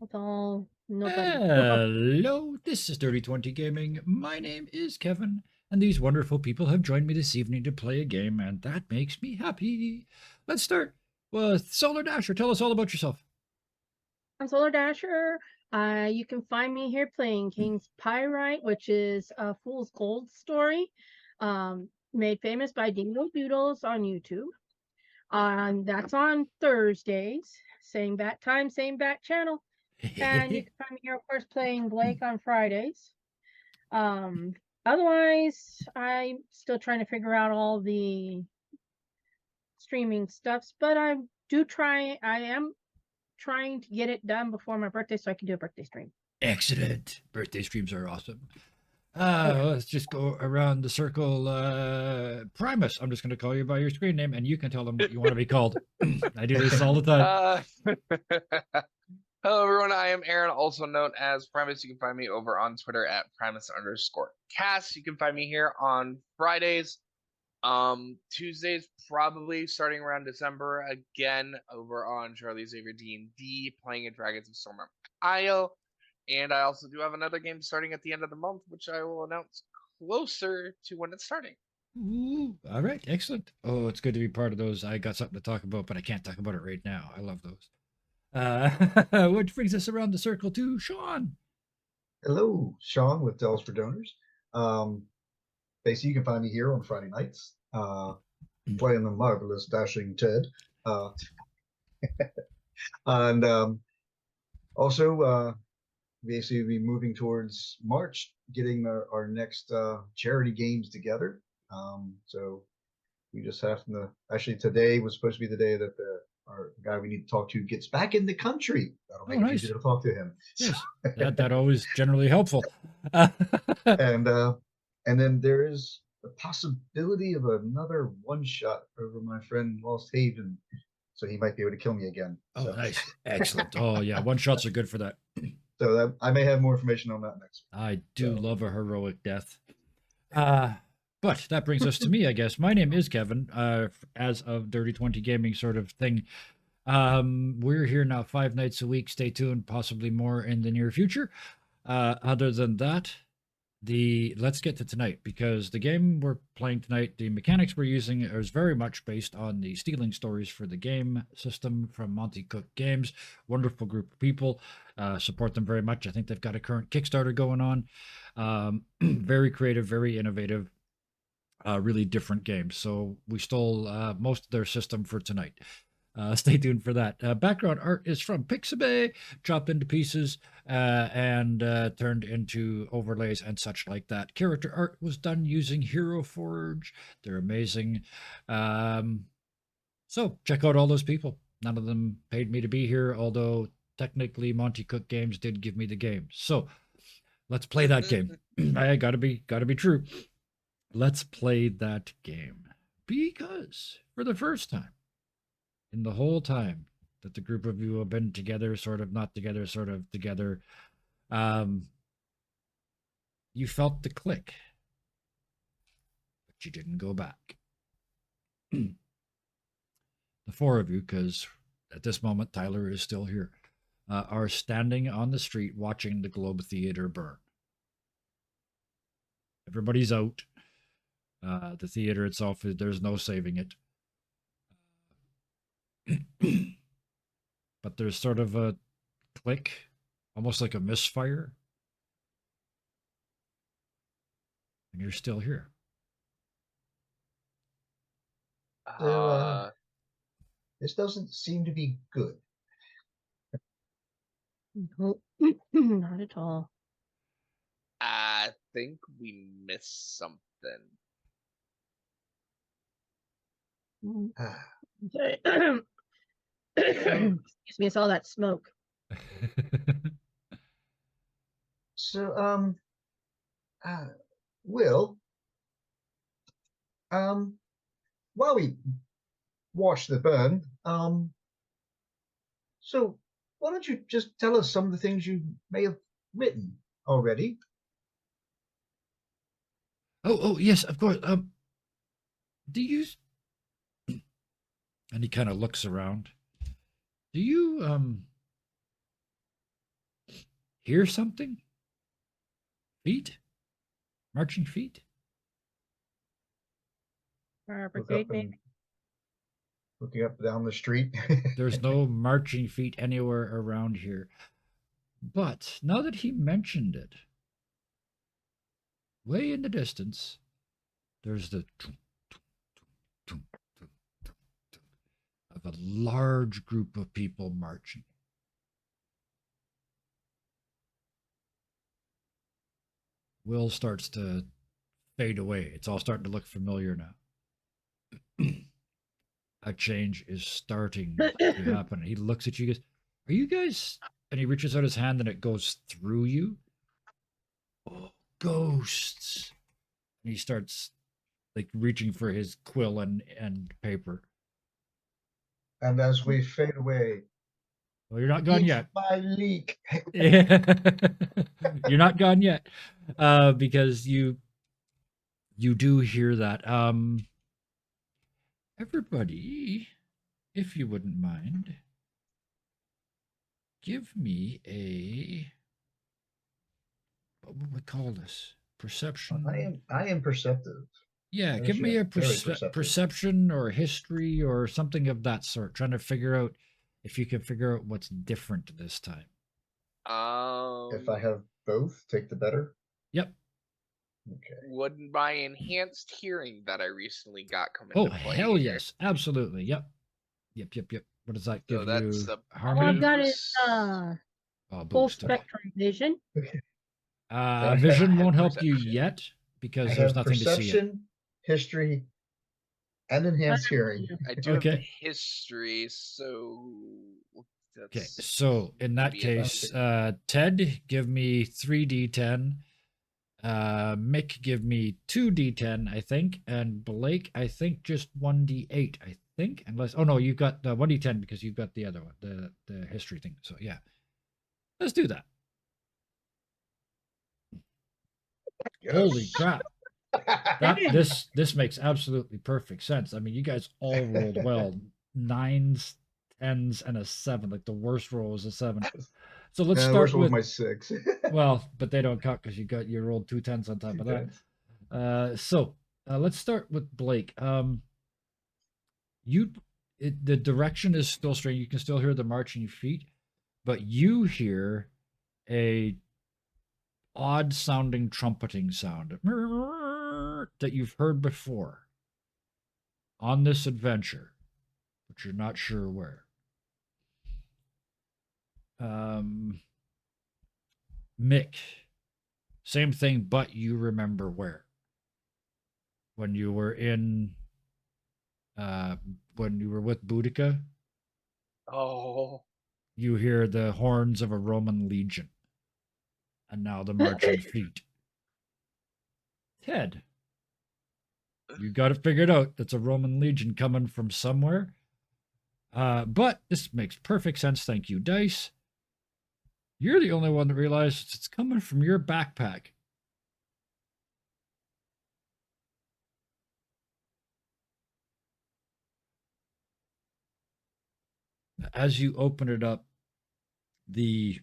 That's all. Nobody. Hello, this is Dirty 20 Gaming. My name is Kevin, and these wonderful people have joined me this evening to play a game, and that makes me happy. Let's start with Solar Dasher. Tell us all about yourself. I'm Solar Dasher. You can find me here playing King's Pyrite, which is a Fool's Gold story, made famous by Dingo Doodles on YouTube. That's on Thursdays. Same bat time, same bat channel. And you can find me here, of course, playing Blake on Fridays. Um, Otherwise, I'm still trying to figure out all the streaming stuffs, but I am trying to get it done before my birthday so I can do a birthday stream. Excellent. Birthday streams are awesome. Oh yeah. Let's just go around the circle. Primus, I'm just going to call you by your screen name, and you can tell them what you want to be called. I do this all the time. Hello, everyone. I am Aaron, also known as Primus. You can find me over on Twitter at Primus_Cast. You can find me here on Fridays. Tuesdays, probably starting around December, again over on Charlie Xavier D&D, playing in Dragons of Storm Isle. And I also do have another game starting at the end of the month, which I will announce closer to when it's starting. Ooh, all right, excellent. Oh, it's good to be part of those. I got something to talk about, but I can't talk about it right now. I love those. Which brings us around the circle to Sean. Hello, Sean with Dells for Donors. Basically, you can find me here on Friday nights, playing the marvelous Dashing Ted. And also, basically, we'll be moving towards March, getting our next charity games together. So we just have to, actually, today was supposed to be the day that our guy we need to talk to gets back in the country. That'll make it easier to talk to him. Yes, that always generally helpful. And then there is the possibility of another one shot over my friend Lost Haven, so he might be able to kill me again. Oh, so. nice, excellent. Oh yeah, one shots are good for that. So that, I may have more information on that next week. I do love a heroic death. But that brings us to me, I guess. My name is Kevin, as of Dirty 20 Gaming sort of thing. We're here now 5 nights a week. Stay tuned, possibly more in the near future. Other than that, let's get to tonight, because the game we're playing tonight, the mechanics we're using is very much based on the Stealing Stories for the Game system from Monte Cook Games. Wonderful group of people. Support them very much. I think they've got a current Kickstarter going on. Very creative, very innovative. Really different games. So we stole most of their system for tonight. Stay tuned for that. Background art is from Pixabay, chopped into pieces and turned into overlays and such like that. Character art was done using Hero Forge. They're amazing. So check out all those people. None of them paid me to be here, although technically Monte Cook Games did give me the game. So let's play that game. I gotta be true. Let's play that game, because for the first time in the whole time that the group of you have been together, sort of not together, sort of together, you felt the click, but you didn't go back. The 4 of you, because at this moment Tyler is still here, are standing on the street watching the Globe Theater burn. Everybody's out. The theater itself, there's no saving it. But there's sort of a click, almost like a misfire. And you're still here. So, this doesn't seem to be good. Nope. Not at all. I think we missed something. Excuse me, it's all that smoke. So, Will, while we watch the burn, so why don't you just tell us some of the things you may have written already? Oh, yes, of course. Do you... And he kind of looks around. Do you, hear something? Feet? Marching feet? Fire Look brigade, up maybe. and looking up and down the street. There's no marching feet anywhere around here. But now that he mentioned it, way in the distance, there's the of a large group of people marching. Will starts to fade away. It's all starting to look familiar now. A change is starting to happen. He looks at you guys. Are you guys? And he reaches out his hand and it goes through you. Oh, ghosts. And he starts like reaching for his quill and paper. And as we fade away, Well, you're not gone "It's yet. my leak." You're not gone yet. Because you do hear that. Everybody, if you wouldn't mind, give me a, what would we call this? Perception. I am perceptive. Yeah, Yes, give me yeah, a very perceptive. perception or history or something of that sort. Trying to figure out if you can figure out what's different this time. If I have both, take the better. Yep. Okay. Would my enhanced hearing that I recently got come Oh, into play hell here? yes. Absolutely. Yep. Yep. What does that give So that's you? the All Harmony? I've got is boost. Oh, full boost. Okay. spectrum vision. I Vision have won't help you perception. yet I because there's have nothing to see yet. perception, history, and enhanced hearing. I do have Okay. history, so Okay, that's so in that maybe a case, Ted, give me 3d10. Mick, give me 2d10, I think, and Blake, I think just 1d8, I think, unless, oh no, you've got 1d10 because you've got the other one, the history thing. So yeah, let's do that. Holy crap! This makes absolutely perfect sense. I mean, you guys all rolled well, 9s, 10s, and a 7. Like the worst roll was a 7. So let's And start where's with my 6? well, but they don't count because you rolled 2 10s on top of that. So let's start with Blake. The direction is still straight. You can still hear the marching feet, but you hear a odd sounding trumpeting sound that you've heard before on this adventure, but you're not sure where. Mick, same thing, but you remember where. When you were when you were with Boudica, Oh, you hear the horns of a Roman legion. And now the marching feet. Ted, you got it figured out. It's a Roman legion coming from somewhere. But this makes perfect sense. Thank you, Dice. You're the only one that realizes it's coming from your backpack. As you open it up, the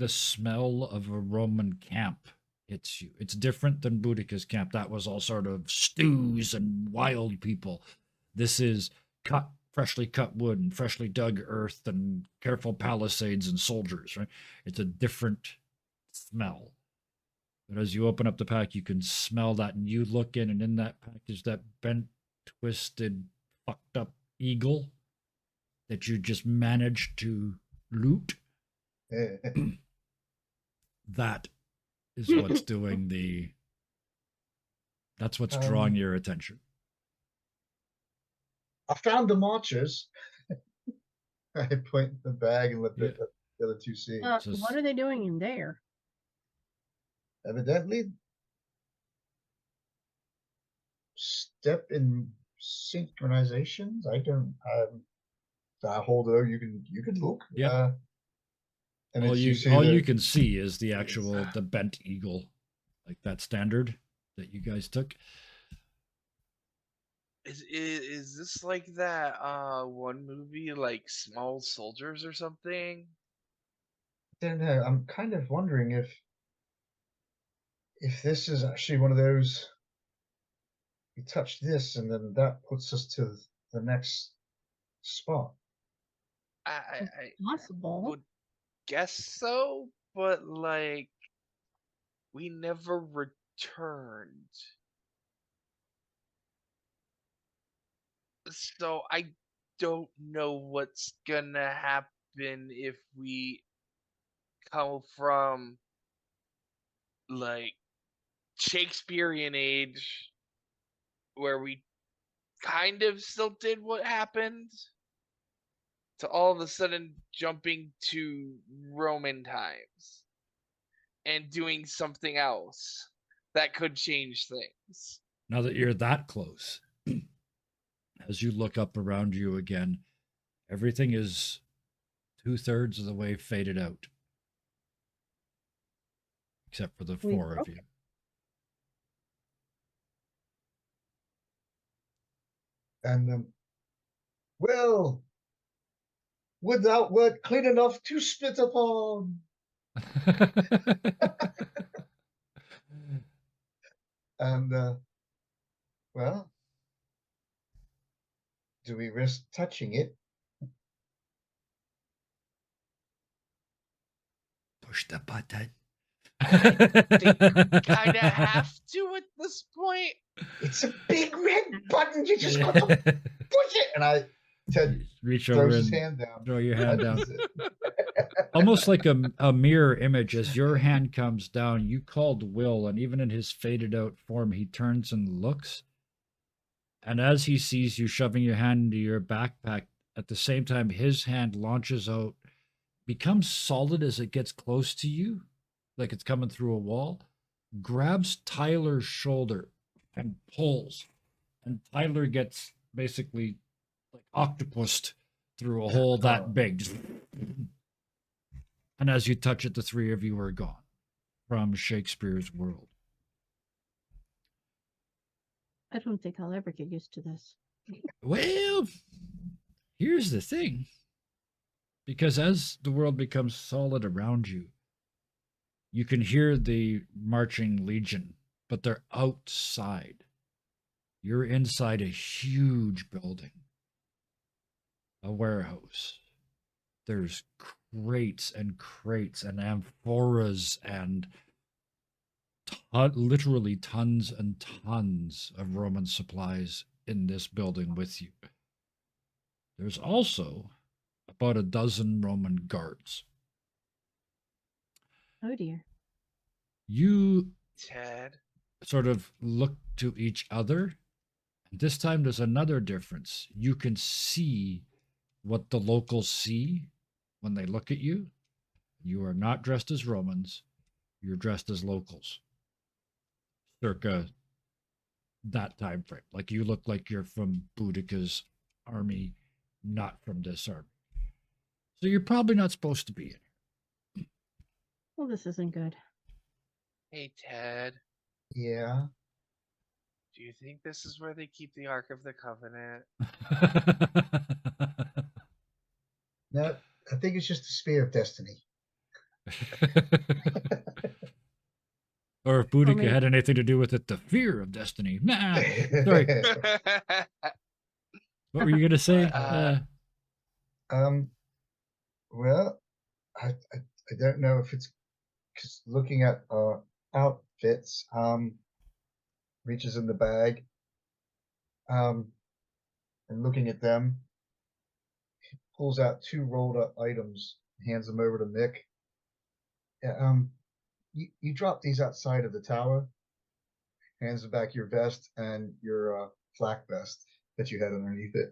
smell of a Roman camp hits you. It's different than Boudica's camp. That was all sort of stews and wild people. This is freshly cut wood and freshly dug earth and careful palisades and soldiers, right? It's a different smell. But as you open up the pack, you can smell that, and you look in, and in that pack is that bent, twisted, fucked up eagle that you just managed to loot. That is what's doing that's what's drawing your attention. I found the marchers. I point the bag and let the other two see. What are they doing in there? Evidently, step in synchronizations. I don't. I hold it. You can look. Yeah. And All it's, you can see is the actual the bent eagle, like that standard that you guys took. is this like that one movie like Small Soldiers or something? don't know. I'm kind of wondering if this is actually one of those. We touch this, and then that puts us to the next spot. I Possible. would guess so, but like we never returned. So I don't know what's gonna happen if we come from like Shakespearean age where we kind of still did what happened to all of a sudden jumping to Roman times and doing something else that could change things. Now that you're that close, as you look up around you again, everything is 2/3 of the way faded out. Except for the We four of broke you. And well, without word clean enough to spit upon. And well, do we risk touching it? Push the button. Kind of have to at this point. It's a big red button. You just got to push it. And Ted Reach over throws his and hand down. throw your hand down. That's it. Almost like a mirror image. As your hand comes down, you called Will, and even in his faded out form, he turns and looks. And as he sees you shoving your hand into your backpack, at the same time, his hand launches out, becomes solid as it gets close to you, like it's coming through a wall, grabs Tyler's shoulder and pulls. And Tyler gets basically like octopused through a hole that big. Just and as you touch it, the three of you are gone from Shakespeare's world. I don't think I'll ever get used to this. Well, here's the thing. Because as the world becomes solid around you, you can hear the marching legion, but they're outside. You're inside a huge building, a warehouse. There's crates and amphoras and literally tons and tons of Roman supplies in this building with you. There's also about a dozen Roman guards. Oh dear. You Ted. sort of look to each other. And this time there's another difference. You can see what the locals see when they look at you. You are not dressed as Romans. You're dressed as locals. Circa that time frame. Like you look like you're from Boudica's army, not from this army. So you're probably not supposed to be in here. Well, this isn't good. Hey, Ted. Yeah. Do you think this is where they keep the Ark of the Covenant? No, I think it's just a spear of destiny. Or if Boudica maybe- had anything to do with it, the fear of destiny. Nah. Sorry. What were you gonna say? Well, I don't know if it's because looking at our outfits, reaches in the bag, and looking at them, pulls out 2 rolled up items, hands them over to Mick. Yeah, you drop these outside of the tower, hands them back your vest and your flak vest that you had underneath it.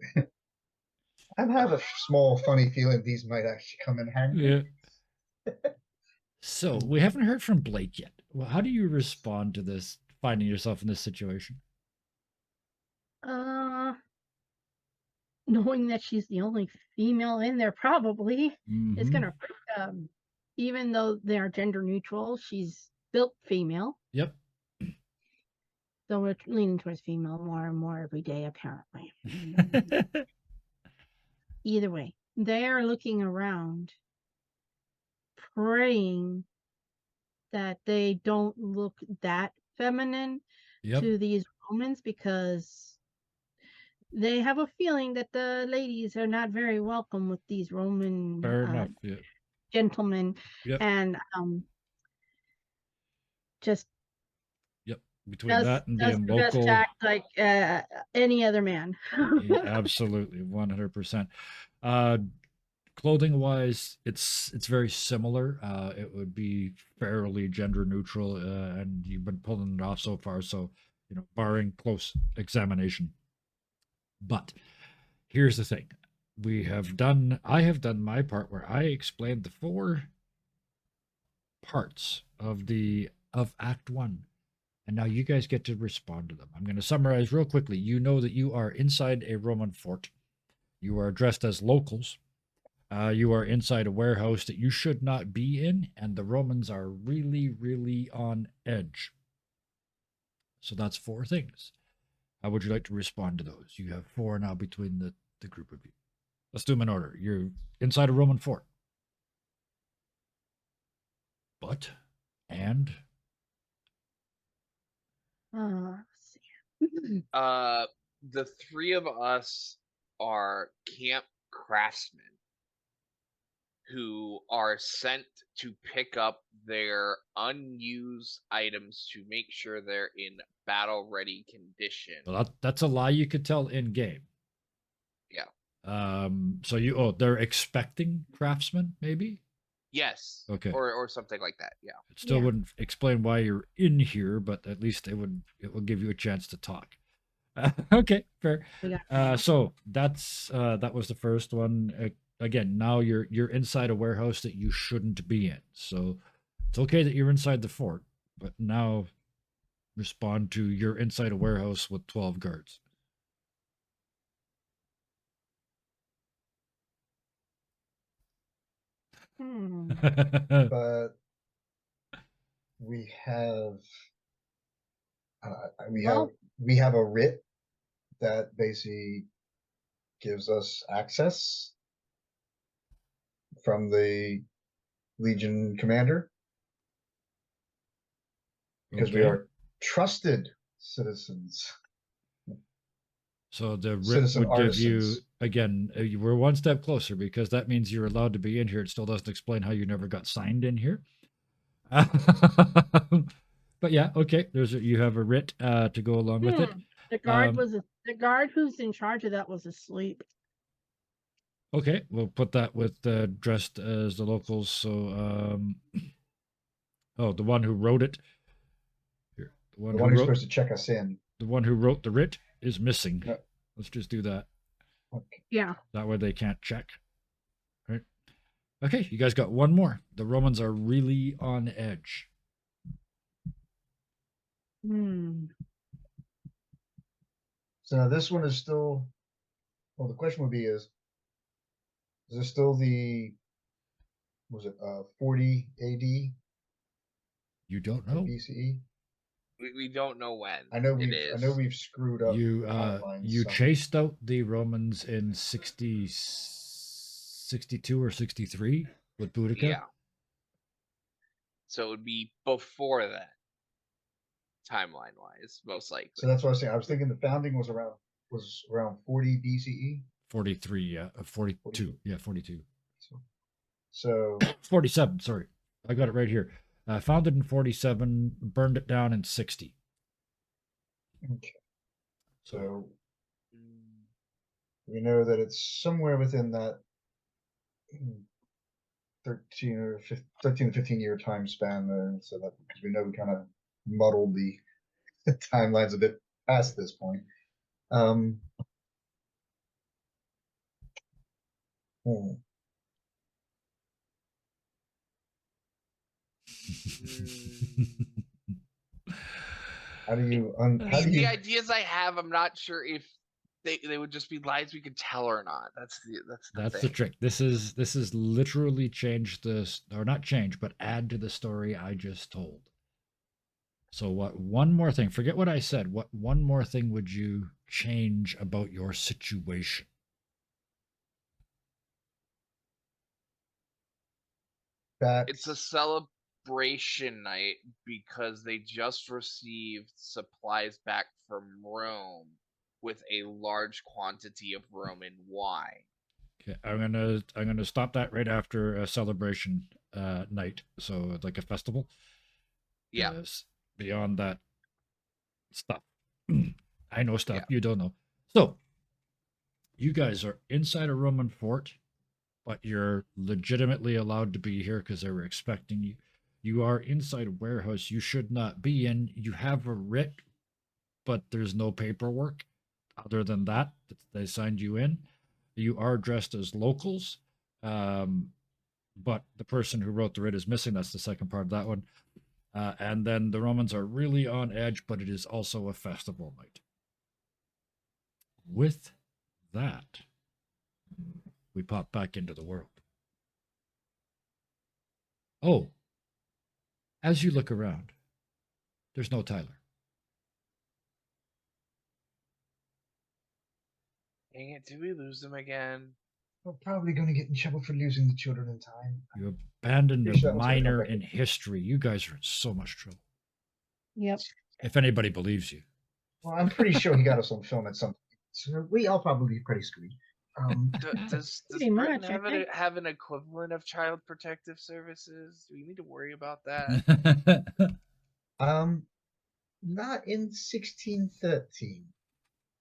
I have a small funny feeling these might actually come in handy. Yeah. So we haven't heard from Blake yet. Well, how do you respond to this, finding yourself in this situation? Knowing that she's the only female in there, probably is Mhm. gonna, even though they're gender neutral, she's built female. Yep. So we're leaning towards female more and more every day, apparently. Either way, they are looking around, praying that they don't look that feminine Yep. to these Romans, because they have a feeling that the ladies are not very welcome with these Roman Fair enough. Yeah. gentlemen, Yep. and just Yep. Between that and does being their best to local, act like any other man. yeah, absolutely, 100%. Clothing wise, it's very similar. It would be fairly gender neutral, and you've been pulling it off so far. So, barring close examination. But here's the thing: I have done my part where I explained the 4 parts of Act 1. And now you guys get to respond to them. I'm going to summarize real quickly. You know that you are inside a Roman fort. You are dressed as locals. You are inside a warehouse that you should not be in, and the Romans are really, really on edge. So that's 4 things. How would you like to respond to those? You have 4 now between the group of you. Let's do them in order. You're inside a Roman fort. And Let's see. The 3 of us are camp craftsmen who are sent to pick up their unused items to make sure they're in battle ready condition. well, that's a lie you could tell in game. Yeah. So they're expecting craftsmen, maybe? Yes. Okay. Or something like that. Yeah. It still Yeah. wouldn't explain why you're in here, but at least it will give you a chance to talk. Okay, fair. Yeah. So that was the first one. Again, now you're inside a warehouse that you shouldn't be in. So it's okay that you're inside the fort, but now respond to you're inside a warehouse with 12 guards. But we have Well- we have a writ that basically gives us access from the Legion commander because we Okay. are trusted citizens. So the writ Citizen would give you, artisans. again, we're one step closer because that means you're allowed to be in here. It still doesn't explain how you never got signed in here. But yeah, okay. You have a writ to go along with it. The guard Um, the guard who's in charge of that was asleep. Okay, we'll put that with dressed as the locals. So, the one who wrote it. Here, The one who's wrote supposed to check us in. the one who wrote the writ is missing. Yep. Let's just do that. Okay. Yeah. That way they can't check. Right. Okay, you guys got one more. The Romans are really on edge. So now this one is still. Well, the question would be: is this still the? Was it 40 AD You don't or know. BCE? We don't know when. I know it we've screwed up. You the timelines you some. chased out the Romans in 62 or 63 with Boudica. Yeah. So it would be before that, timeline wise, most likely. So that's what I was saying. I was thinking the founding was around 40 BCE. 43, yeah, 42, yeah, 42. So 47, sorry. I got it right here. Founded in 47, burned it down in 60. okay. So we know that it's somewhere within that 13 to 15 year time span there. So that because we know we kind of muddled the timelines a bit past this point. How do you The ideas I have, I'm not sure if they would just be lies we could tell or not. That's the the thing. trick. This is literally change this, or not change, but add to the story I just told. So what one more thing, forget what I said, what one more thing would you change about your situation? That's It's a celebration night because they just received supplies back from Rome with a large quantity of Roman wine. Okay, I'm gonna stop that right after a celebration night. So like a festival. Yeah, Yes. Beyond that stuff, I know stuff Yeah. you don't know. So you guys are inside a Roman fort, but you're legitimately allowed to be here because they were expecting you. You are inside a warehouse you should not be in. You have a writ, but there's no paperwork other than that. They signed you in. You are dressed as locals, but the person who wrote the writ is missing. That's the second part of that one. And then the Romans are really on edge, but it is also a festival night. With that, we pop back into the world. Oh, as you look around, there's no Tyler. dang it! Did we lose them again? we're probably going to get in trouble for losing the children in time. You abandoned Pretty sure a that was gonna come minor back. in history. You guys are in so much trouble. Yep. If anybody believes you. Well, I'm pretty sure he got us on film at some point. So we all probably be pretty screwed. Does Pretty Britain much, I have, think. have an equivalent of Child Protective Services? Do we need to worry about that? Not in 1613.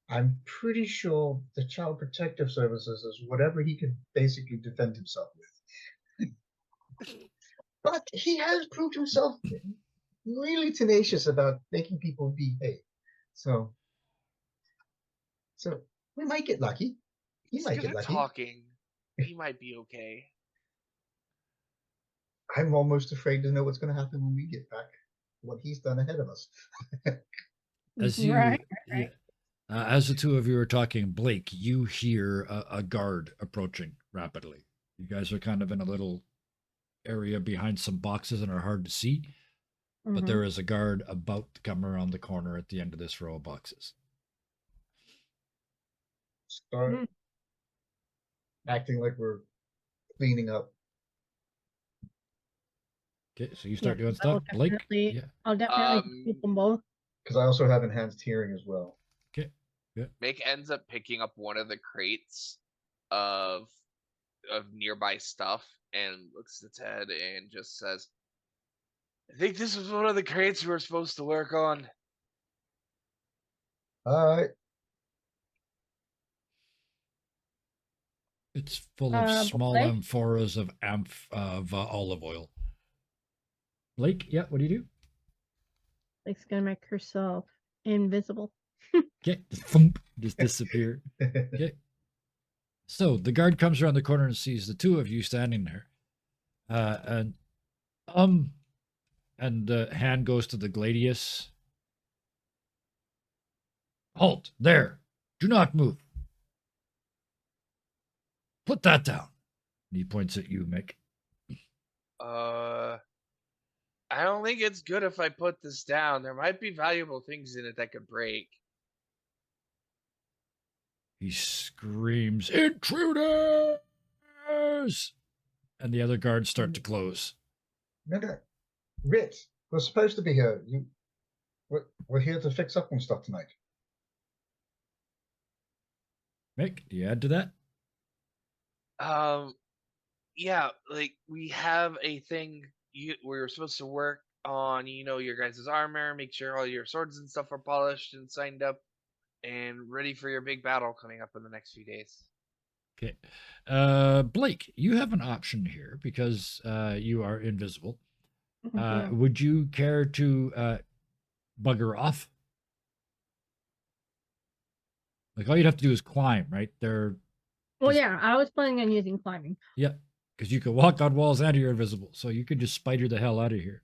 I'm pretty sure the Child Protective Services is whatever he can basically defend himself with. But he has proved himself really tenacious about making people behave. So we might get lucky. He He's might good get at lucky. talking. He might be okay. I'm almost afraid to know what's going to happen when we get back. What he's done ahead of us. As you, Right. yeah, as the two of you are talking, Blake, you hear a guard approaching rapidly. You guys are kind of in a little area behind some boxes and are hard to see, but Mhm. there is a guard about to come around the corner at the end of this row of boxes. Start Mm. acting like we're cleaning up. Okay, so you start doing I will stuff, Blake. definitely- Yeah. I'll definitely keep them both. Because I also have enhanced hearing as well. Okay. Mick ends up picking up one of the crates of nearby stuff and looks at its head and just says, "I think this was one of the crates we were supposed to work on." It's full of small Blake? amphoras of olive oil. Blake, yeah, what do you do? Blake's gonna make herself invisible. Okay, just thump, just disappear. Okay. So the guard comes around the corner and sees the two of you standing there. And hand goes to the gladius. Halt, there. Do not move. Put that down. And he points at you, Mick. I don't think it's good if I put this down. There might be valuable things in it that could break. He screams, "Intruders!" And the other guards start to close. No. Ritz, we're supposed to be here. We're here to fix up on stuff tonight. Mick, do you add to that? Yeah, like we have a thing we were supposed to work on, your guys' armor, make sure all your swords and stuff are polished and signed up and ready for your big battle coming up in the next few days. Okay. Blake, you have an option here because you are invisible. Yeah. Would you care to bugger off? Like all you'd have to do is climb, right? Well, just- yeah, I was planning on using climbing. Yeah, because you can walk on walls and you're invisible, so you could just spider the hell out of here.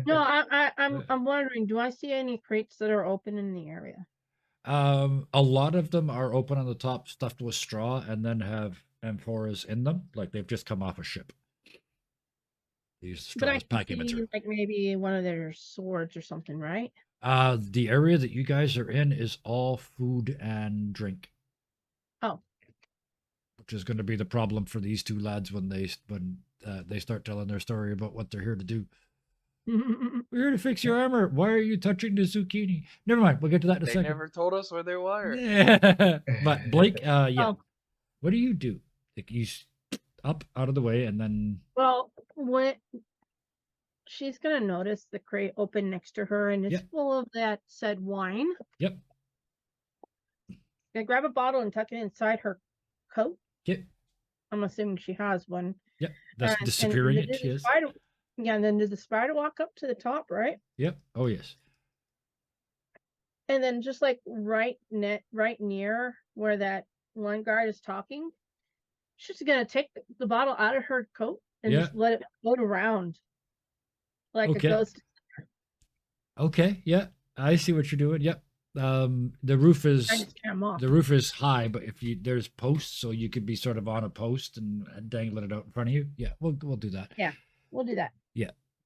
No, I'm wondering, do I see any crates that are open in the area? A lot of them are open on the top, stuffed with straw, and then have amphoras in them, like they've just come off a ship. They use But straw I as can packing see material. like maybe one of their swords or something, right? The area that you guys are in is all food and drink. Oh. which is going to be the problem for these two lads when they start telling their story about what they're here to do. We're here to fix your armor. Why are you touching the zucchini? Never mind. We'll get to that in a They second. never told us where they were. Yeah. But Blake, yeah. Oh. What do you do? Like you up out of the way and then Well, when she's gonna notice the crate open next to her and it's Yep. full of that said wine. Yep. Gonna grab a bottle and tuck it inside her coat. Yep. I'm assuming she has one. Yep. That's And disappearing then it, does the yes. spider, yeah, and then does the spider walk up to the top, right? Yep. Oh yes. And then just like right near where that one guard is talking, she's gonna take the bottle out of her coat and Yeah. just let it float around like Okay. a ghost. Okay, yeah. I see what you're doing. Yep. The roof is I just can't off. the roof is high, but if you there's posts, so you could be sort of on a post and dangling it out in front of you. Yeah, we'll do that. We'll do that.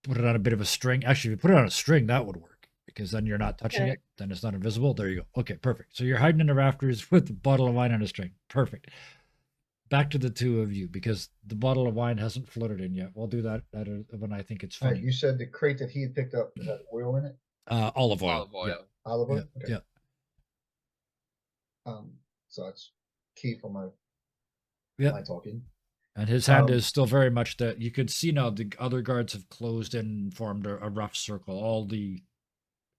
Put it on a bit of a string. Actually, if you put it on a string, that would work because then you're not touching Okay. it. Then it's not invisible. There you go. Okay, perfect. So you're hiding in the rafters with a bottle of wine on a string. Perfect. Back to the two of you because the bottle of wine hasn't floated in yet. We'll do that when I think it's All right, funny. you said the crate that he had picked up had oil in it. Olive oil. Olive oil. Yeah. Olive oil. Yeah. Okay. Yeah. So that's key for my Yeah. my talking. And his hand Um, is still very much that you can see now the other guards have closed in and formed a rough circle. All the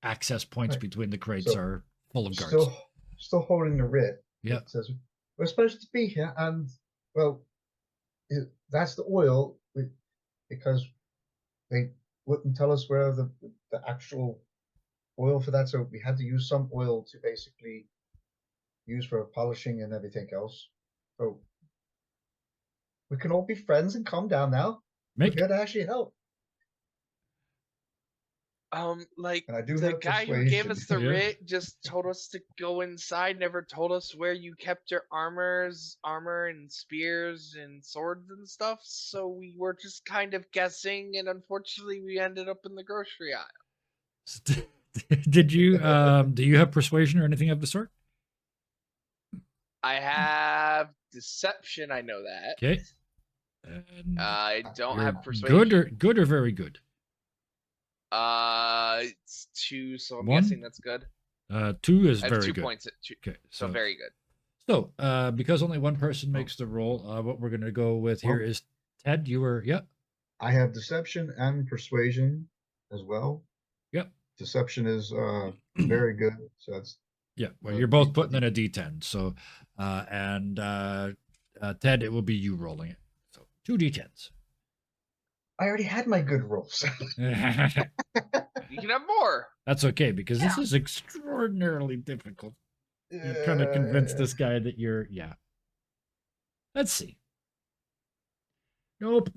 access points Right. between the crates So, are full of guards. Still holding the writ. Yeah. It says we're supposed to be here, and well, that's the oil because they wouldn't tell us where the actual oil for that, so we had to use some oil to basically use for polishing and everything else. So we can all be friends and calm down now. Make We're here to actually help. Like And I do the have guy who gave persuasion. us the Yeah. writ just told us to go inside, never told us where you kept your armor and spears and swords and stuff. So we were just kind of guessing, and unfortunately, we ended up in the grocery aisle. Did you do you have persuasion or anything of the sort? I have deception. I know that. Okay. And I don't you're have persuasion. good or very good. It's 2, so I'm One? guessing that's good. 2 is I have very 2 good. points. Okay. So very good. So, because only one person makes the roll, what we're going to go with here Well- is Ted. You were, yeah. I have deception and persuasion as well. Yep. Deception is very good. So that's Yeah. Well, Uh, you're both D- putting in a D10. So, and Ted, it will be you rolling it. So 2 D10s. I already had my good rolls. You can have more. That's okay because this is extraordinarily difficult. You're trying to convince this guy that you're, yeah. Let's see. Nope.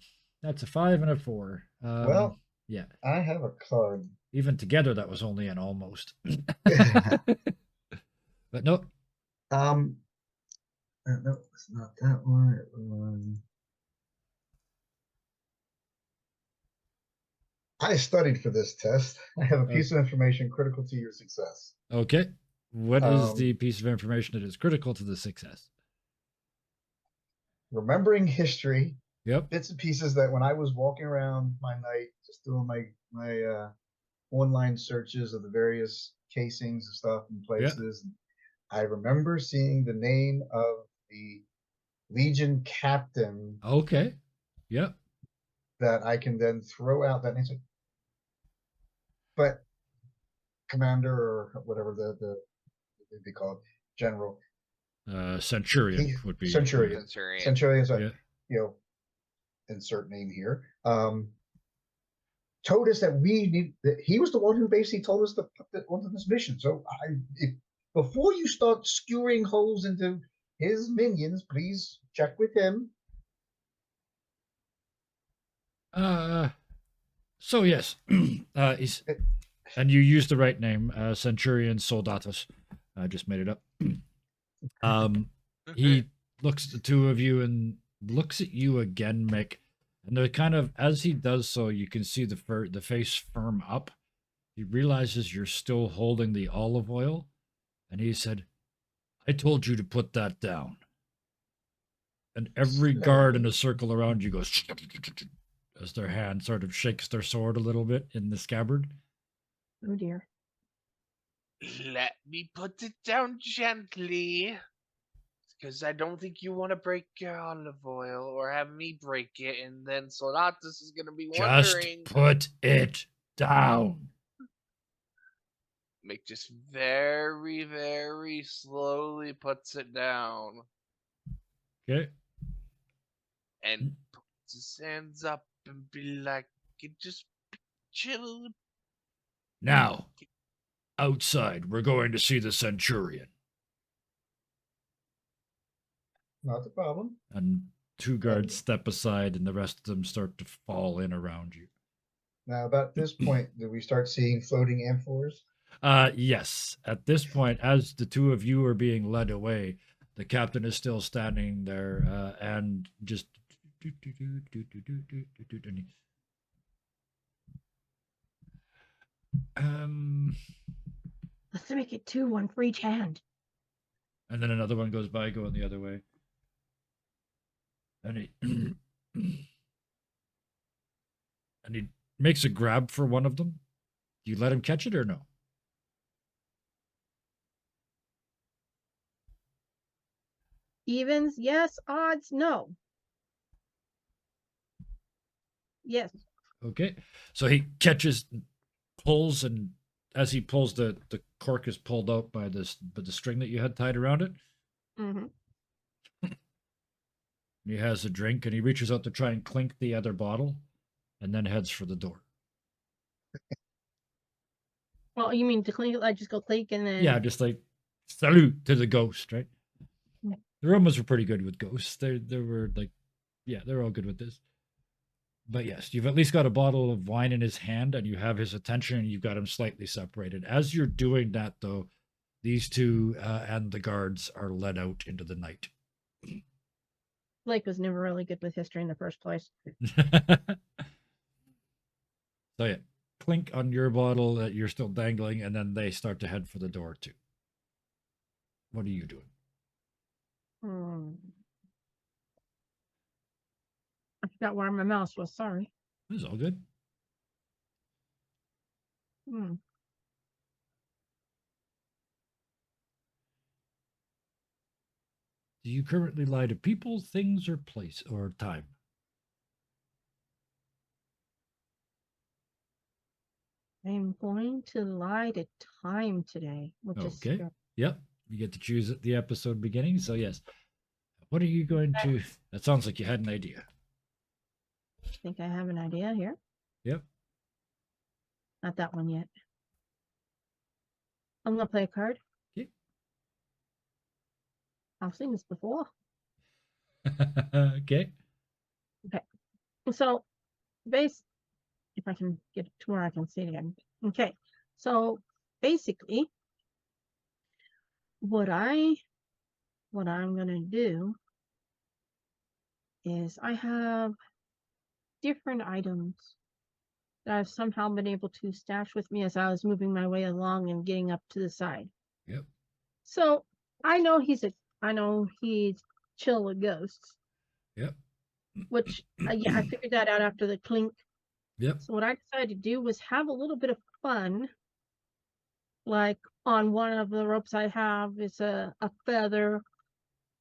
That's a 5 and a 4. Well, yeah. I have a card. Even together, that was only an almost. But no, No, it's not that one. I studied for this test. I have a piece of information critical to your success. okay. What is Um, the piece of information that is critical to the success? Remembering history, Yep. bits and pieces that when I was walking around my night, just doing my online searches of the various casings and stuff and places, I remember seeing the name of the Legion captain Okay. Yep. that I can then throw out that name. But commander or whatever they call it, general, Centurion He- would be. Centurion. Centurion. Centurion, Yeah. Insert name here. Told us that he was the one who basically told us to put that onto this mission. So before you start skewering holes into his minions, please check with him. So yes, and you used the right name, Centurion Soldatus. I just made it up. He looks at the two of you and looks at you again, Mick. And they're kind of, as he does so, you can see the face firm up. He realizes you're still holding the olive oil, and he said, "I told you to put that down." and every guard in a circle around you goes as their hand sort of shakes their sword a little bit in the scabbard. Oh dear. Let me put it down gently. Because I don't think you want to break your olive oil or have me break it, and then Solatus is going to be Just wondering. put it down. Mick just very, very slowly puts it down Okay. and puts his hands up and be like, just chill. Now, outside, we're going to see the Centurion. Not the problem. And two guards step aside, and the rest of them start to fall in around you. Now, about this point, do we start seeing floating amphors? Yes. At this point, as the two of you are being led away, the captain is still standing there and just. Let's make it 2, 1 for each hand. And then another one goes by, going the other way. And he and he makes a grab for one of them. Do you let him catch it or no? Evens, yes. Odds, no. Yes. Okay. So he catches, pulls, and as he pulls, the cork is pulled out by the string that you had tied around it. Mm-hmm. He has a drink, and he reaches out to try and clink the other bottle, and then heads for the door. Well, you mean to clink? Like just go clink and then? Yeah, just like salute to the ghost, right? Yeah. The Romans were pretty good with ghosts. They were like, yeah, they're all good with this. But yes, you've at least got a bottle of wine in his hand, and you have his attention, and you've got him slightly separated. As you're doing that, though, these two and the guards are led out into the night. Blake was never really good with history in the first place. So yeah, clink on your bottle that you're still dangling, and then they start to head for the door too. What are you doing? I forgot where my mouse was. Sorry. This is all good. Do you currently lie to people, things, or place, or time? I'm going to lie to time today, which is Okay. Yep. You get to choose at the episode beginning. So yes. What are you going to? That sounds like you had an idea. I think I have an idea here. Yep. Not that one yet. I'm gonna play a card. Okay. I've seen this before. Okay. So, if I can get it to where I can see it again. Okay. So basically, what I'm gonna do is I have different items that I've somehow been able to stash with me as I was moving my way along and getting up to the side. Yep. So I know he's chill with ghosts. Yep. Which yeah, I figured that out after the clink. Yep. So what I decided to do was have a little bit of fun. Like on one of the ropes I have is a feather.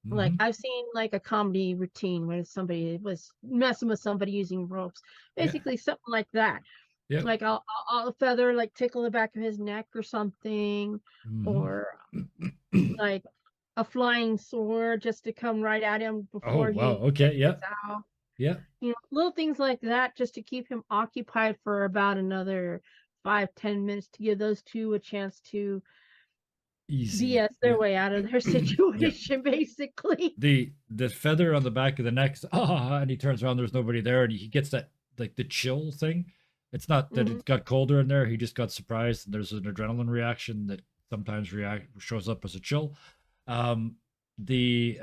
Like I've seen like a comedy routine where somebody was messing with somebody using ropes, basically something like that. Yep. Like I'll feather like tickle the back of his neck or something, or like a flying sword just to come right at him before he Okay. Yep. out. Yeah. You know, little things like that just to keep him occupied for about another 5-10 minutes to give those two a chance to Easy. BS their way out of their situation, basically. The feather on the back of the neck, and he turns around, there's nobody there, and he gets that like the chill thing. It's not that it got colder in there, he just got surprised, and there's an adrenaline reaction that sometimes shows up as a chill. The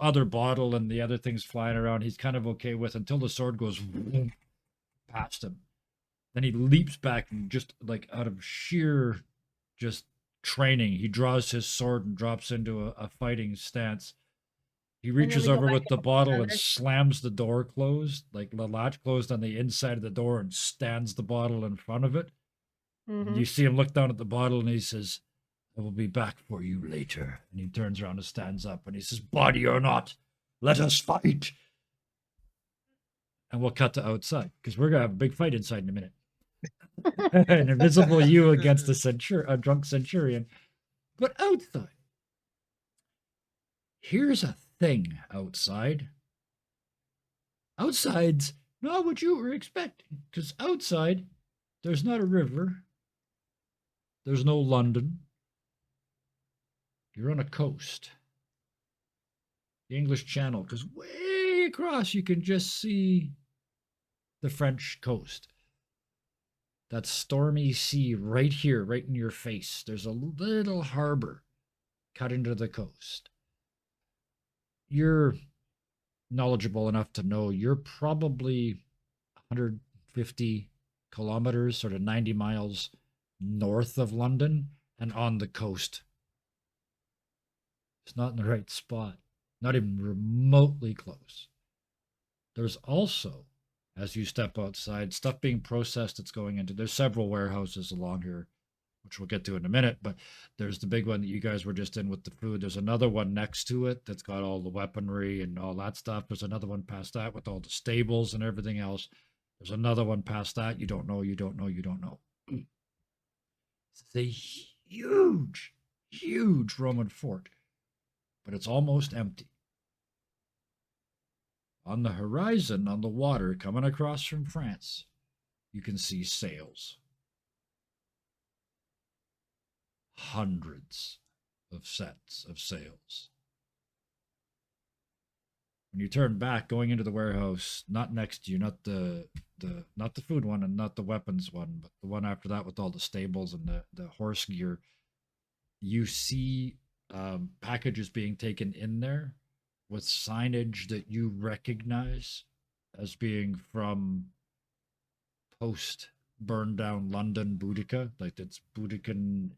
other bottle and the other things flying around, he's kind of okay with until the sword goes past him. Then he leaps back and just like out of sheer just training, he draws his sword and drops into a fighting stance. He then reaches we go over back with the into bottle and together. slams the door closed, like the latch closed on the inside of the door, and stands the bottle in front of it. And Mhm. you see him look down at the bottle and he says, "I will be back for you later." And he turns around and stands up and he says, "Body or not, let us fight." And we'll cut to outside because we're gonna have a big fight inside in a minute. An invisible you against a drunk centurion. But outside, here's a thing outside. Outside's not what you were expecting, because outside, there's not a river, there's no London. You're on a coast. The English Channel, because way across you can just see the French coast. That stormy sea right here, right in your face. There's a little harbor cut into the coast. You're knowledgeable enough to know you're probably 150 kilometers, sort of 90 miles north of London and on the coast. It's not in the right spot, not even remotely close. There's also, as you step outside, stuff being processed that's going into, there's several warehouses along here, which we'll get to in a minute, but there's the big one that you guys were just in with the food. There's another one next to it that's got all the weaponry and all that stuff. There's another one past that with all the stables and everything else. There's another one past that. You don't know, you don't know, you don't know. It's a huge, huge Roman fort, but it's almost empty. On the horizon, on the water coming across from France, you can see sails. Hundreds of sets of sails. When you turn back, going into the warehouse, not next to you, not the food one and not the weapons one, but the one after that with all the stables and the horse gear, you see packages being taken in there with signage that you recognize as being from post burned down London Boudica, like it's Boudican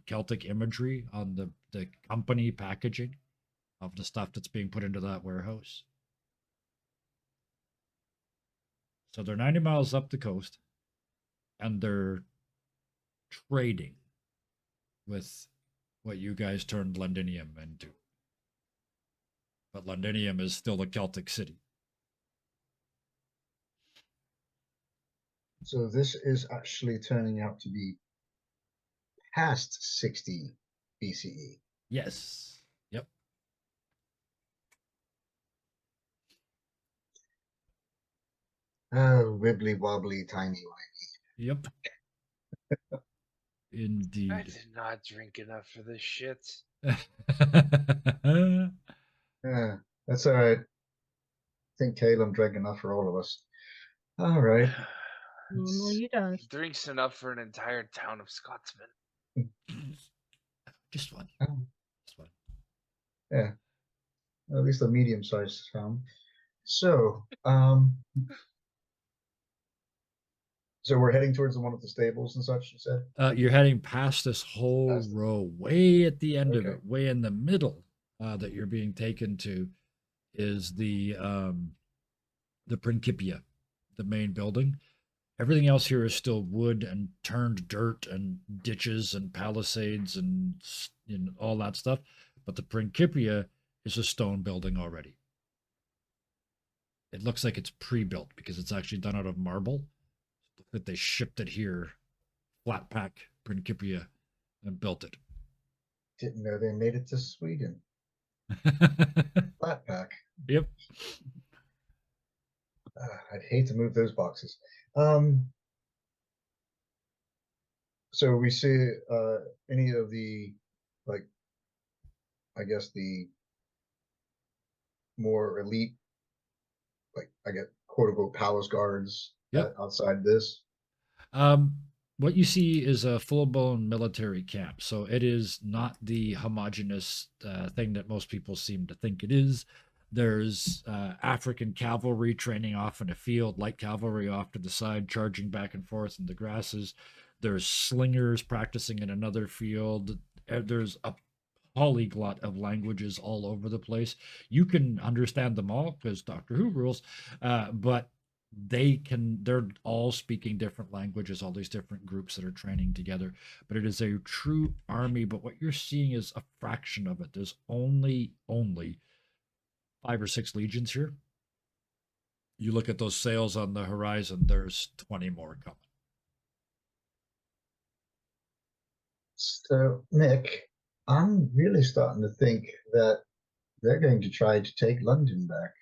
Celtic imagery on the company packaging of the stuff that's being put into that warehouse. So they're 90 miles up the coast and they're trading with what you guys turned Londinium into. But Londinium is still a Celtic city. So this is actually turning out to be past 60 BCE. Yes. Yep. Oh, wibbly wobbly, tiny Yep. I Indeed. did not drink enough for this shit. whiny. Yeah, that's all right. I think Caleb drank enough for all of us. All right. Normally he does. He drinks enough for an entire town of Scotsmen. Just one. Oh, Just one. yeah. At least a medium-sized town. So, so we're heading towards the one with the stables and such, you said? You're heading past this whole Past it. row, way at the end of Okay. it, way in the middle, that you're being taken to, is the Principia, the main building. Everything else here is still wood and turned dirt and ditches and palisades and all that stuff. But the Principia is a stone building already. It looks like it's pre-built because it's actually done out of marble. That they shipped it here, flat pack Principia, and built it. Didn't know they made it to Sweden. Flat pack. Yep. I'd hate to move those boxes. So we see any of the, like, I guess the more elite, like, I get quote unquote palace guards Yep. outside this. What you see is a full-blown military camp. So it is not the homogenous thing that most people seem to think it is. There's African cavalry training off in a field, light cavalry off to the side, charging back and forth in the grasses. There's slingers practicing in another field. There's a polyglot of languages all over the place. You can understand them all because Doctor Who rules, but they're all speaking different languages, all these different groups that are training together. But it is a true army. But what you're seeing is a fraction of it. There's only 5 or 6 legions here. You look at those sails on the horizon, there's 20 more coming. So, Nick, I'm really starting to think that they're going to try to take London back.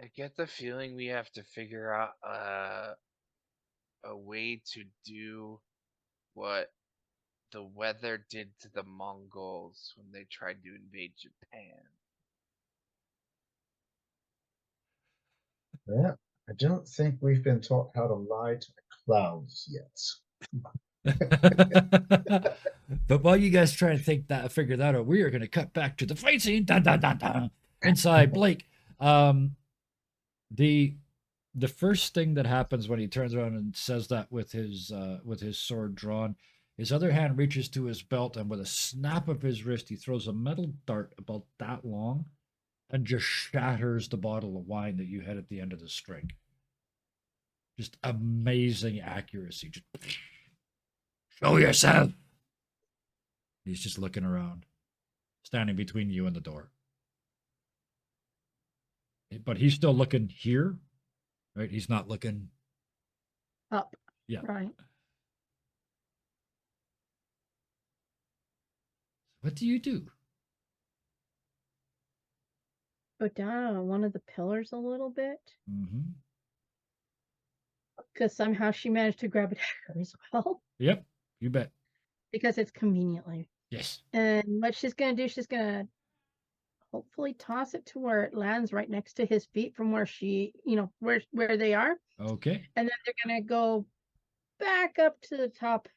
I get the feeling we have to figure out a way to do what the weather did to the Mongols when they tried to invade Japan. Yeah, I don't think we've been taught how to lie to the clouds yet. But while you guys try to figure that out, we are going to cut back to the fight scene. Dun, dun, dun, dun, inside Blake. The first thing that happens when he turns around and says that with his sword drawn, his other hand reaches to his belt, and with a snap of his wrist, he throws a metal dart about that long and just shatters the bottle of wine that you had at the end of the string. Just amazing accuracy. Just show yourself. He's just looking around, standing between you and the door. But he's still looking here, right? He's not looking Up. Yeah. Right. What do you do? Go down on one of the pillars a little bit. Mm-hmm. Because somehow she managed to grab it as well. Yep, you bet. Because it's conveniently. Yes. And what she's going to do, she's going to hopefully toss it to where it lands right next to his feet from where she, where they are. Okay. And then they're going to go back up to the top,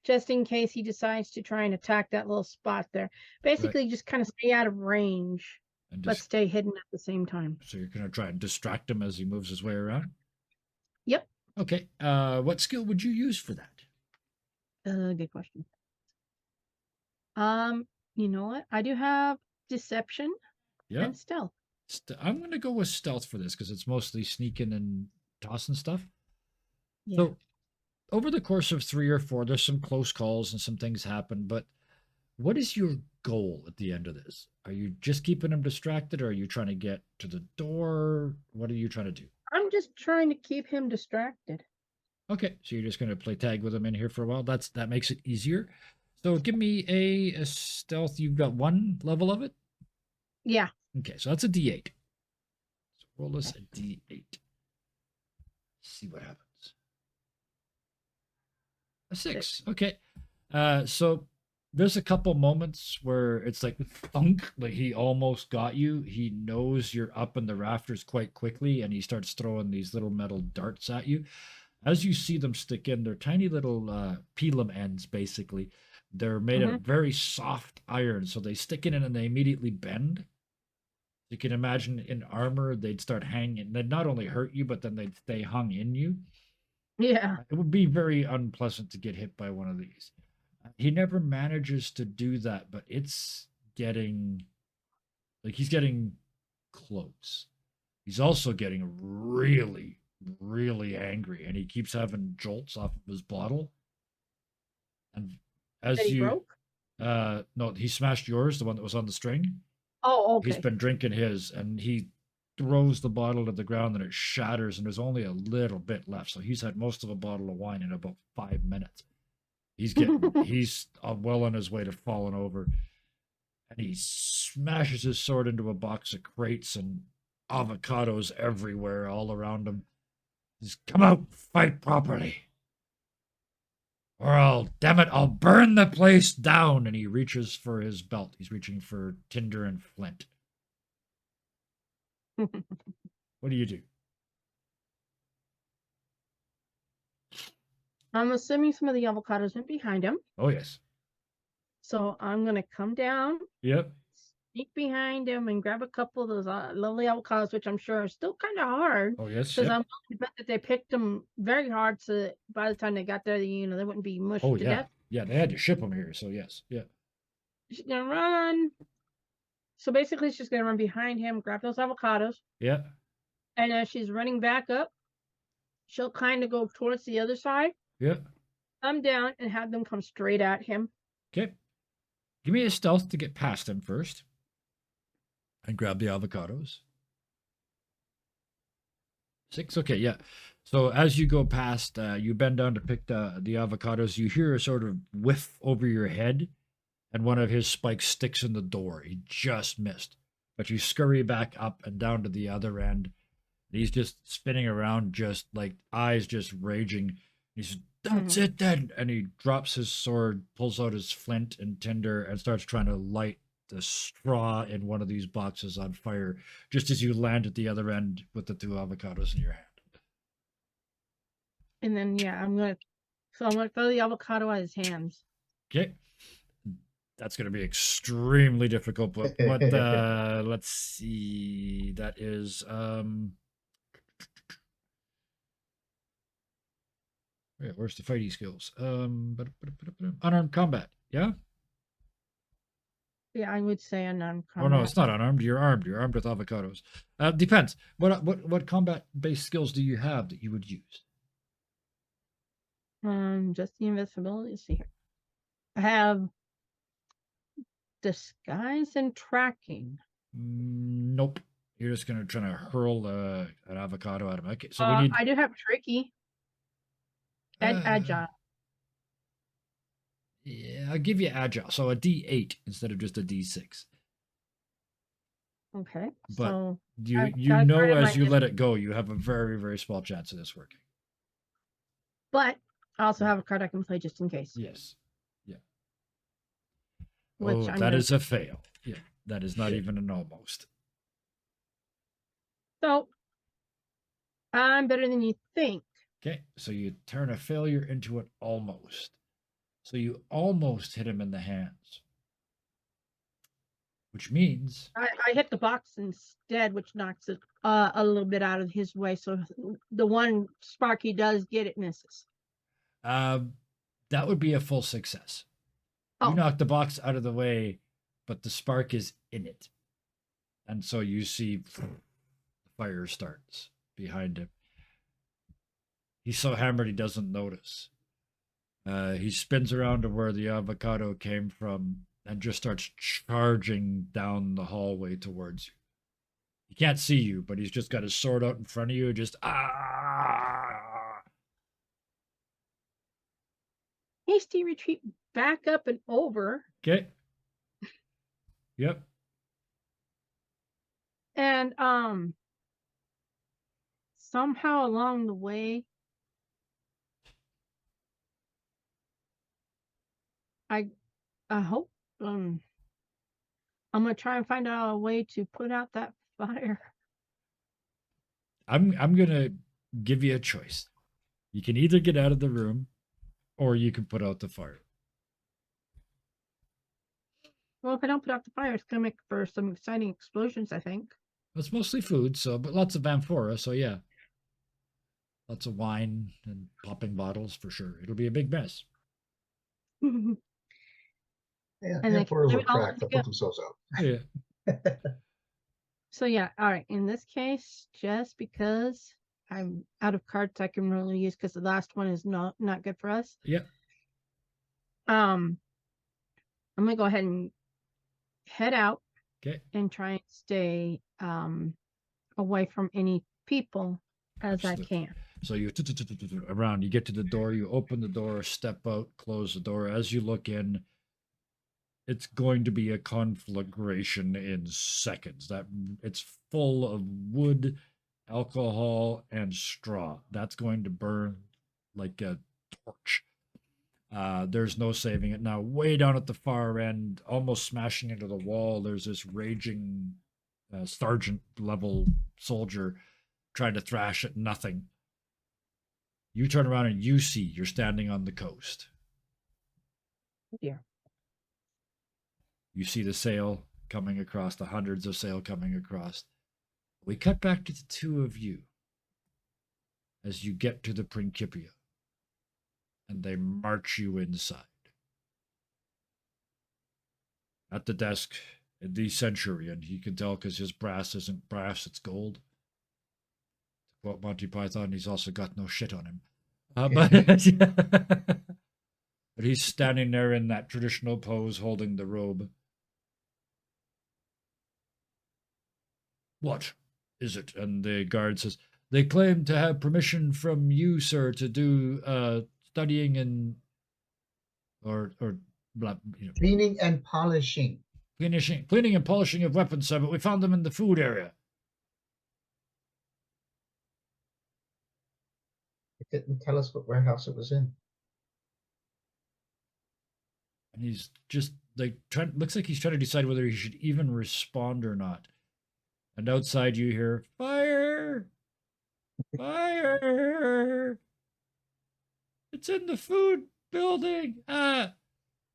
just in case he decides to try and attack that little spot there. Basically, just kind of stay out of range, but stay hidden at the same time. So you're going to try and distract him as he moves his way around? Yep. Okay. What skill would you use for that? Good question. You know what? I do have deception and stealth. I'm going to go with stealth for this because it's mostly sneaking and tossing stuff. Yeah. So over the course of 3 or 4, there's some close calls and some things happen, but what is your goal at the end of this? Are you just keeping him distracted, or are you trying to get to the door? What are you trying to do? I'm just trying to keep him distracted. Okay, so you're just going to play tag with him in here for a while. That makes it easier. So give me a stealth. You've got 1 level of it? Yeah. Okay, so that's a D8. So roll us a D8. See what happens. A 6. Okay. So there's a couple moments where it's like thunk, like he almost got you. He knows you're up in the rafters quite quickly, and he starts throwing these little metal darts at you. As you see them stick in, they're tiny little pelum ends, basically. They're made of very soft iron, so they stick in and they immediately bend. You can imagine in armor, they'd start hanging. They'd not only hurt you, but then they'd stay hung in you. Yeah. It would be very unpleasant to get hit by one of these. He never manages to do that, but it's getting... like, he's getting close. He's also getting really, really angry, and he keeps having jolts off of his bottle. And as That he broke? no, he smashed yours, the one that was on the string. Oh, okay. He's been drinking his, and he throws the bottle to the ground, and it shatters, and there's only a little bit left. So he's had most of a bottle of wine in about 5 minutes. He's well on his way to falling over, and he smashes his sword into a box of crates, and avocados everywhere all around him. He's, come out, fight properly, or damn it, I'll burn the place down. And he reaches for his belt. He's reaching for tinder and flint. What do you do? I'm assuming some of the avocados went behind him. Oh, yes. So I'm going to come down, Yep. sneak behind him, and grab a couple of those lovely avocados, which I'm sure are still kind of hard. Oh, yes. Because I'm willing to bet that they picked them very hard, so that by the time they got there, they wouldn't be mushed Oh, to yeah. death. Yeah, they had to ship them here, so yes. Yeah. She's gonna run. So basically, she's gonna run behind him, grab those avocados, Yeah. and as she's running back up, she'll kind of go towards the other side, Yeah. come down, and have them come straight at him. Okay. Give me a stealth to get past him first. And grab the avocados. 6. Okay, yeah. So as you go past, you bend down to pick the avocados. You hear a sort of whiff over your head, and one of his spikes sticks in the door. He just missed. But you scurry back up and down to the other end. He's just spinning around, just like eyes just raging. He says, "That's it then." And he drops his sword, pulls out his flint and tinder, and starts trying to light the straw in one of these boxes on fire, just as you land at the other end with the 2 avocados in your hand. And then yeah, I'm gonna throw the avocado at his hands. Okay. That's going to be extremely difficult, but what, let's see. That is, yeah, where's the fighting skills? Unarmed combat. Yeah? Yeah, I would say unarmed Oh combat. no, it's not unarmed. You're armed. You're armed with avocados. Depends. What combat based skills do you have that you would use? Just the invisibility. Let's see here. I have disguise and tracking. Nope. You're just gonna try to hurl an avocado at him. Okay, so we need. I do have tricky. Agile. Yeah, I'll give you agile. So a D8 instead of just a D6. Okay. But so you I've you got know part of as my you let it go, you have a very, very small chance of this working. but I also have a card I can play just in case. Yes. Yeah. Which Oh, I'm that gonna- is a fail. Yeah. That is not even an almost. So I'm better than you think. Okay, so you turn a failure into an almost. So you almost hit him in the hands. Which means I hit the box instead, which knocks it a little bit out of his way. So the one spark he does get, it misses. that would be a full success. Oh. You knock the box out of the way, but the spark is in it. And so you see the fire starts behind him. He's so hammered he doesn't notice. He spins around to where the avocado came from and just starts charging down the hallway towards you. He can't see you, but he's just got his sword out in front of you, just Hasty retreat back up and over. Okay. Yep. And somehow along the way, I hope I'm gonna try and find out a way to put out that fire. I'm gonna give you a choice. You can either get out of the room or you can put out the fire. Well, if I don't put out the fire, it's gonna make for some exciting explosions, I think. It's mostly food, so but lots of amphora, so yeah. Lots of wine and popping bottles for sure. It'll be a big mess. Yeah, And they Amphoras can are do it all cracked. They'll together. put themselves out. Yeah. So yeah, all right. In this case, just because I'm out of cards I can really use because the last one is not good for us. Yep. I'm gonna go ahead and head out Okay. and try and stay away from any people as I Absolutely. can. So you around, you get to the door, you open the door, step out, close the door. As you look in, it's going to be a conflagration in seconds. That it's full of wood, alcohol, and straw. That's going to burn like a torch. There's no saving it. Now, way down at the far end, almost smashing into the wall, there's this raging sergeant level soldier trying to thrash at nothing. You turn around and you see you're standing on the coast. Yeah. You see the sail coming across, the hundreds of sail coming across. We cut back to the 2 of you as you get to the Principia, and they march you inside. At the desk, the Centurion. He can tell because his brass isn't brass, it's gold. To quote Monty Python, he's also got no shit on him. But he's standing there in that traditional pose holding the robe. What is it? And the guard says, they claim to have permission from you, sir, to do studying and or blah, Cleaning and polishing. cleaning and polishing of weapons, sir, but we found them in the food area. It didn't tell us what warehouse it was in. And he's just like looks like he's trying to decide whether he should even respond or not. And outside you hear fire, fire. It's in the food building. Ah.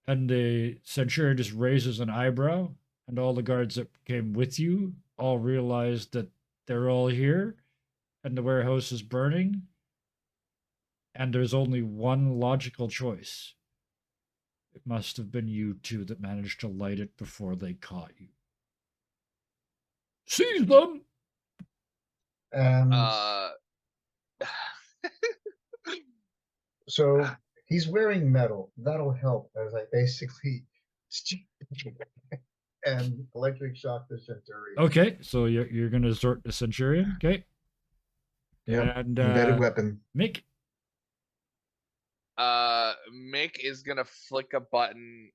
And the Centurion just raises an eyebrow, and all the guards that came with you all realize that they're all here, and the warehouse is burning. And there's only one logical choice. It must have been you two that managed to light it before they caught you. Seize them! So he's wearing metal. That'll help as I basically and electric shock the Centurion. Okay, so you're gonna resort to Centurion, okay? Yeah. And Embedded weapon. Mick. Mick is gonna flick a button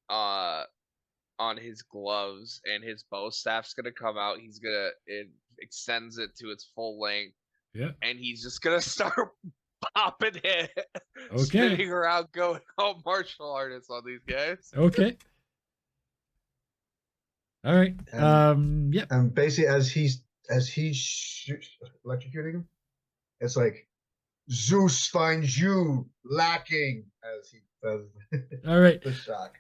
on his gloves, and his bow staff's gonna come out. It extends it to its full length. Yeah. And he's just gonna start popping it. Okay. Spinning around, going all martial artists on these guys. Okay. All right. Yep. And basically, as he's electrocuting him, it's like Zeus finds you lacking as he does All right. the shock.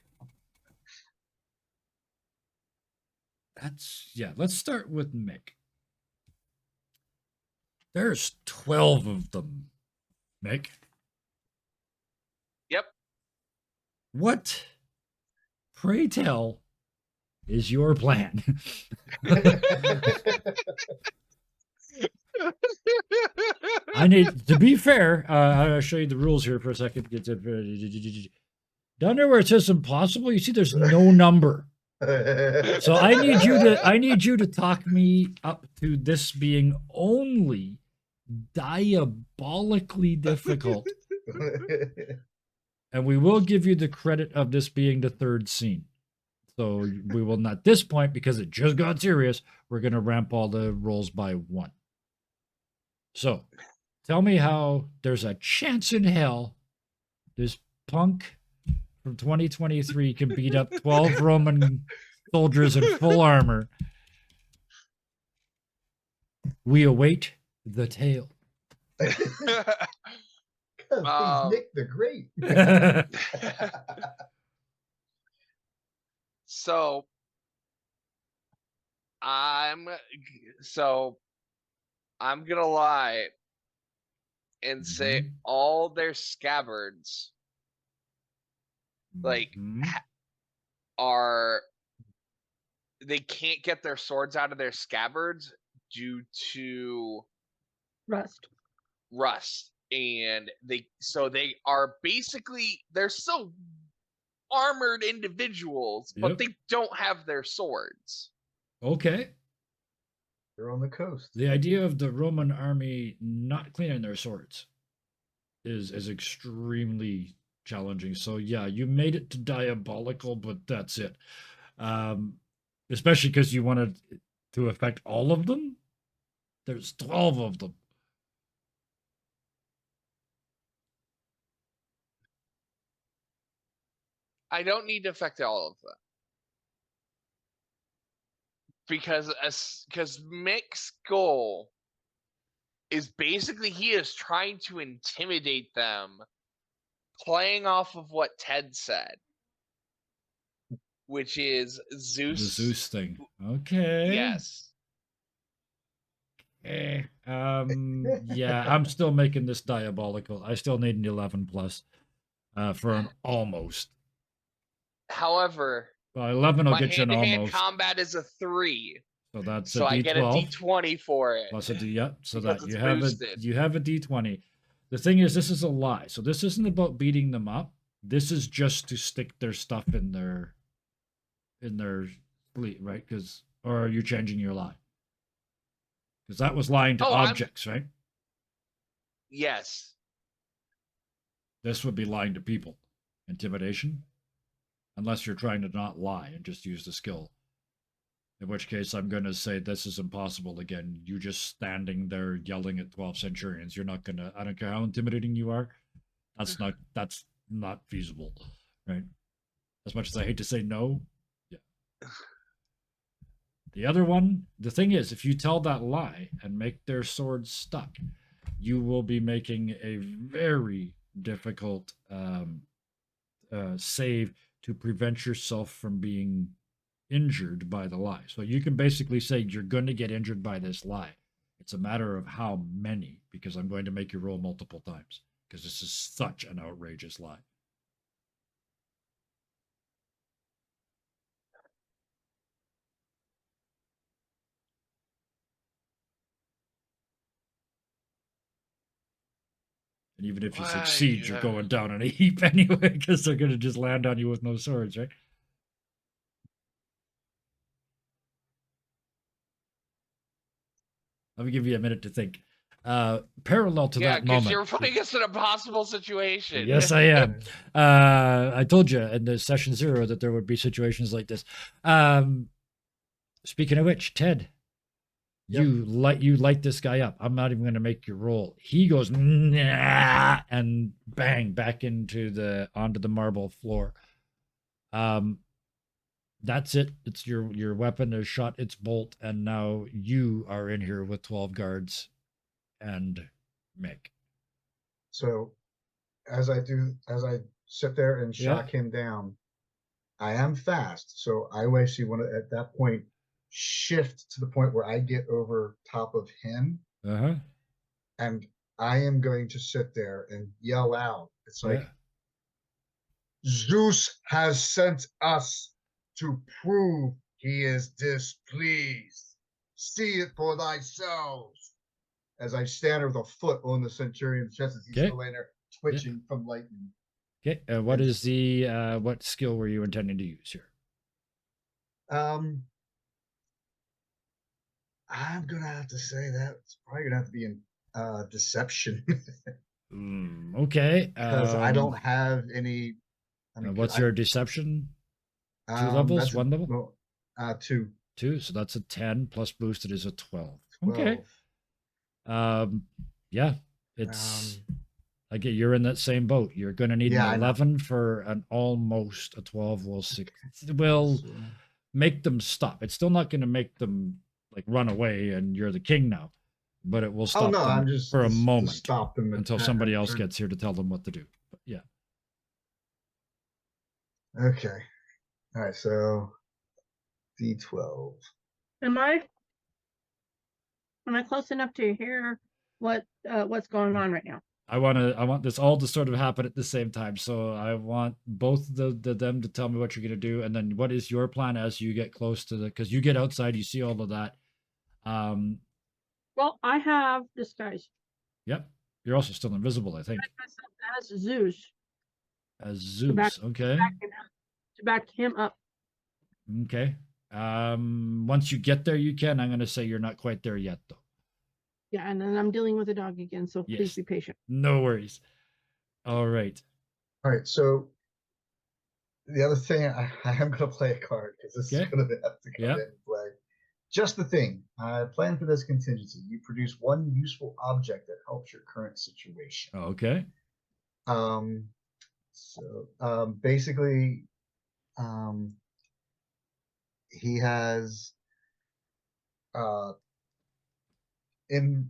Let's start with Mick. There's 12 of them, Mick. Yep. What, pray tell, is your plan? I need to be fair. I'll show you the rules here for a second. Down there where it says impossible, you see there's no number. So I need you to talk me up to this being only diabolically difficult. And we will give you the credit of this being the third scene. So we will not, at this point, because it just got serious, we're going to ramp all the rolls by 1. So tell me how there's a chance in hell this punk from 2023 can beat up 12 Roman soldiers in full armor. We await the tale. Nick the Great. So I'm gonna lie and say all their scabbards like they can't get their swords out of their scabbards due to rust, and they are basically, they're still armored individuals, but they don't have their swords. Okay. They're on the coast. The idea of the Roman army not cleaning their swords is extremely challenging. So yeah, you made it to diabolical, but that's it. Especially because you wanted to affect all of them. There's 12 of them. I don't need to affect all of them. Because Mick's goal is basically he is trying to intimidate them, playing off of what Ted said, which is Zeus. The Zeus thing. Okay. Yes. Okay. Yeah, I'm still making this diabolical. I still need an 11 plus for an almost. However, Well, 11 will My get you an hand-to-hand almost. combat is a 3, So that's so a I get a D12 D20 for it. plus a D. Yep. So Because that it's you have boosted. a D20. The thing is, this is a lie. So this isn't about beating them up. This is just to stick their stuff in their fleet, right? Or are you changing your lie? Because that was lying to Oh, objects, right? Yes. This would be lying to people. Intimidation? Unless you're trying to not lie and just use the skill. In which case, I'm going to say this is impossible again. You just standing there yelling at 12 centurions. You're not going to, I don't care how intimidating you are. That's not feasible, right? As much as I hate to say no. Yeah. The other one, the thing is, if you tell that lie and make their swords stuck, you will be making a very difficult save to prevent yourself from being injured by the lie. So you can basically say you're going to get injured by this lie. It's a matter of how many, because I'm going to make you roll multiple times, because this is such an outrageous lie. And even if you succeed, you're going down in a heap anyway, because they're going to just land on you with no swords, right? Let me give you a minute to think. Parallel to Yeah, that because moment. you're putting us in a possible situation. Yes, I am. I told you in the session 0 that there would be situations like this. Speaking of which, Ted, Yep. you light this guy up. I'm not even going to make you roll. He goes nah, and bang back onto the marble floor. That's it. It's your weapon has shot its bolt, and now you are in here with 12 guards and Mick. So as I sit there and shock him down, I am fast. So I actually want to, at that point, shift to the point where I get over top of him. Uh-huh. And I am going to sit there and yell out. It's like, Zeus has sent us to prove he is displeased. See it for thyselves. As I stand with a foot on the centurion's chest as he's still laying there twitching from lightning. Okay. What is what skill were you intending to use here? I'm gonna have to say that it's probably gonna have to be in deception. Okay. Because I don't have any. I mean, what's your deception? 2 levels? 1 level? Well, 2. 2. So that's a 10 plus boosted is a 12. 12. Okay. Yeah. It's you're in that same boat. You're gonna need an 11 for an almost a 12 will make them stop. It's still not gonna make them like run away and you're the king now. But it will stop them for a moment stop them until somebody else gets here to tell them what to do. But yeah. Okay. All right. So D12. Am I close enough to hear what's going on right now? I want this all to sort of happen at the same time. So I want both them to tell me what you're gonna do, and then what is your plan as you get close to because you get outside, you see all of that. Well, I have disguise. Yep. You're also still invisible, I think. As Zeus. As Zeus, okay. To back him up. Okay. Once you get there, you can. I'm gonna say you're not quite there yet, though. Yeah, and then I'm dealing with a dog again, so please be patient. No worries. All right. All right. So the other thing, I am going to play a card because this is going to have to come into play. Just the thing. I plan for this contingency. You produce one useful object that helps your current situation. Okay. So basically, he has in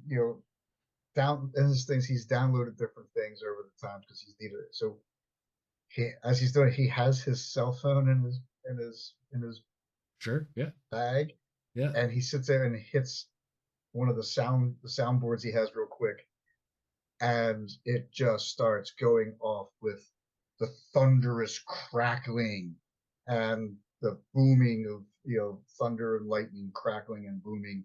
his things, he's downloaded different things over the time because he's needed it. So as he's doing, he has his cell phone in his bag. Yeah. And he sits there and hits one of the soundboards he has real quick, and it just starts going off with the thunderous crackling, and the booming of, thunder and lightning crackling and booming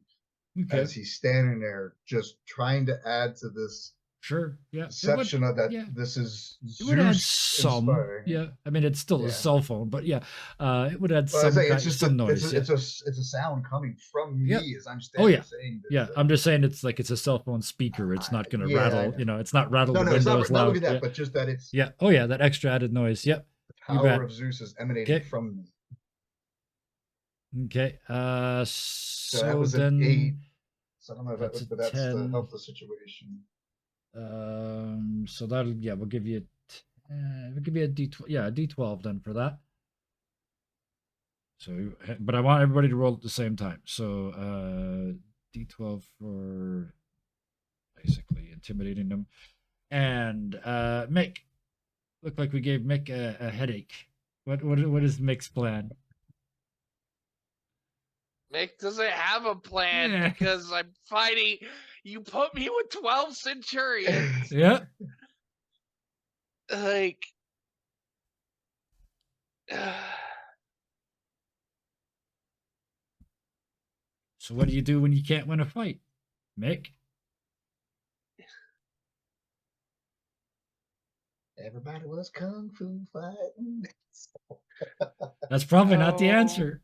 Okay. as he's standing there just trying to add to this Sure. Yeah. perception of that yeah. this is It would add Zeus some. inspiring. Yeah. I mean, it's still a Yeah. cell phone, but yeah, it would add Well, I some say, kind, it's just some a, noise. it's a sound coming from Yep. me as I'm Oh, standing yeah. saying this. Yeah, I'm just saying it's like it's a cell phone speaker. It's not going to Yeah, I rattle. know. It's not rattle No, the it's windows not loud. only that, Yeah. but just that it's Yeah. Oh yeah, that extra added noise. Yep. the You bet. power of Zeus is emanating Okay. from me. Okay. So that So was then an 8. So I don't know if that's a but that's to 10. help the situation. So that'll we'll give you we'll give you a D12. Yeah, a D12 then for that. So, but I want everybody to roll at the same time. So D12 for basically intimidating them, and Mick. Looked like we gave Mick a headache. What is Mick's plan? Mick doesn't have a plan Yeah. because I'm fighting. You put me with 12 Centurions. Yeah. Like, So what do you do when you can't win a fight, Mick? Everybody was kung fu fighting. That's probably not the No. answer.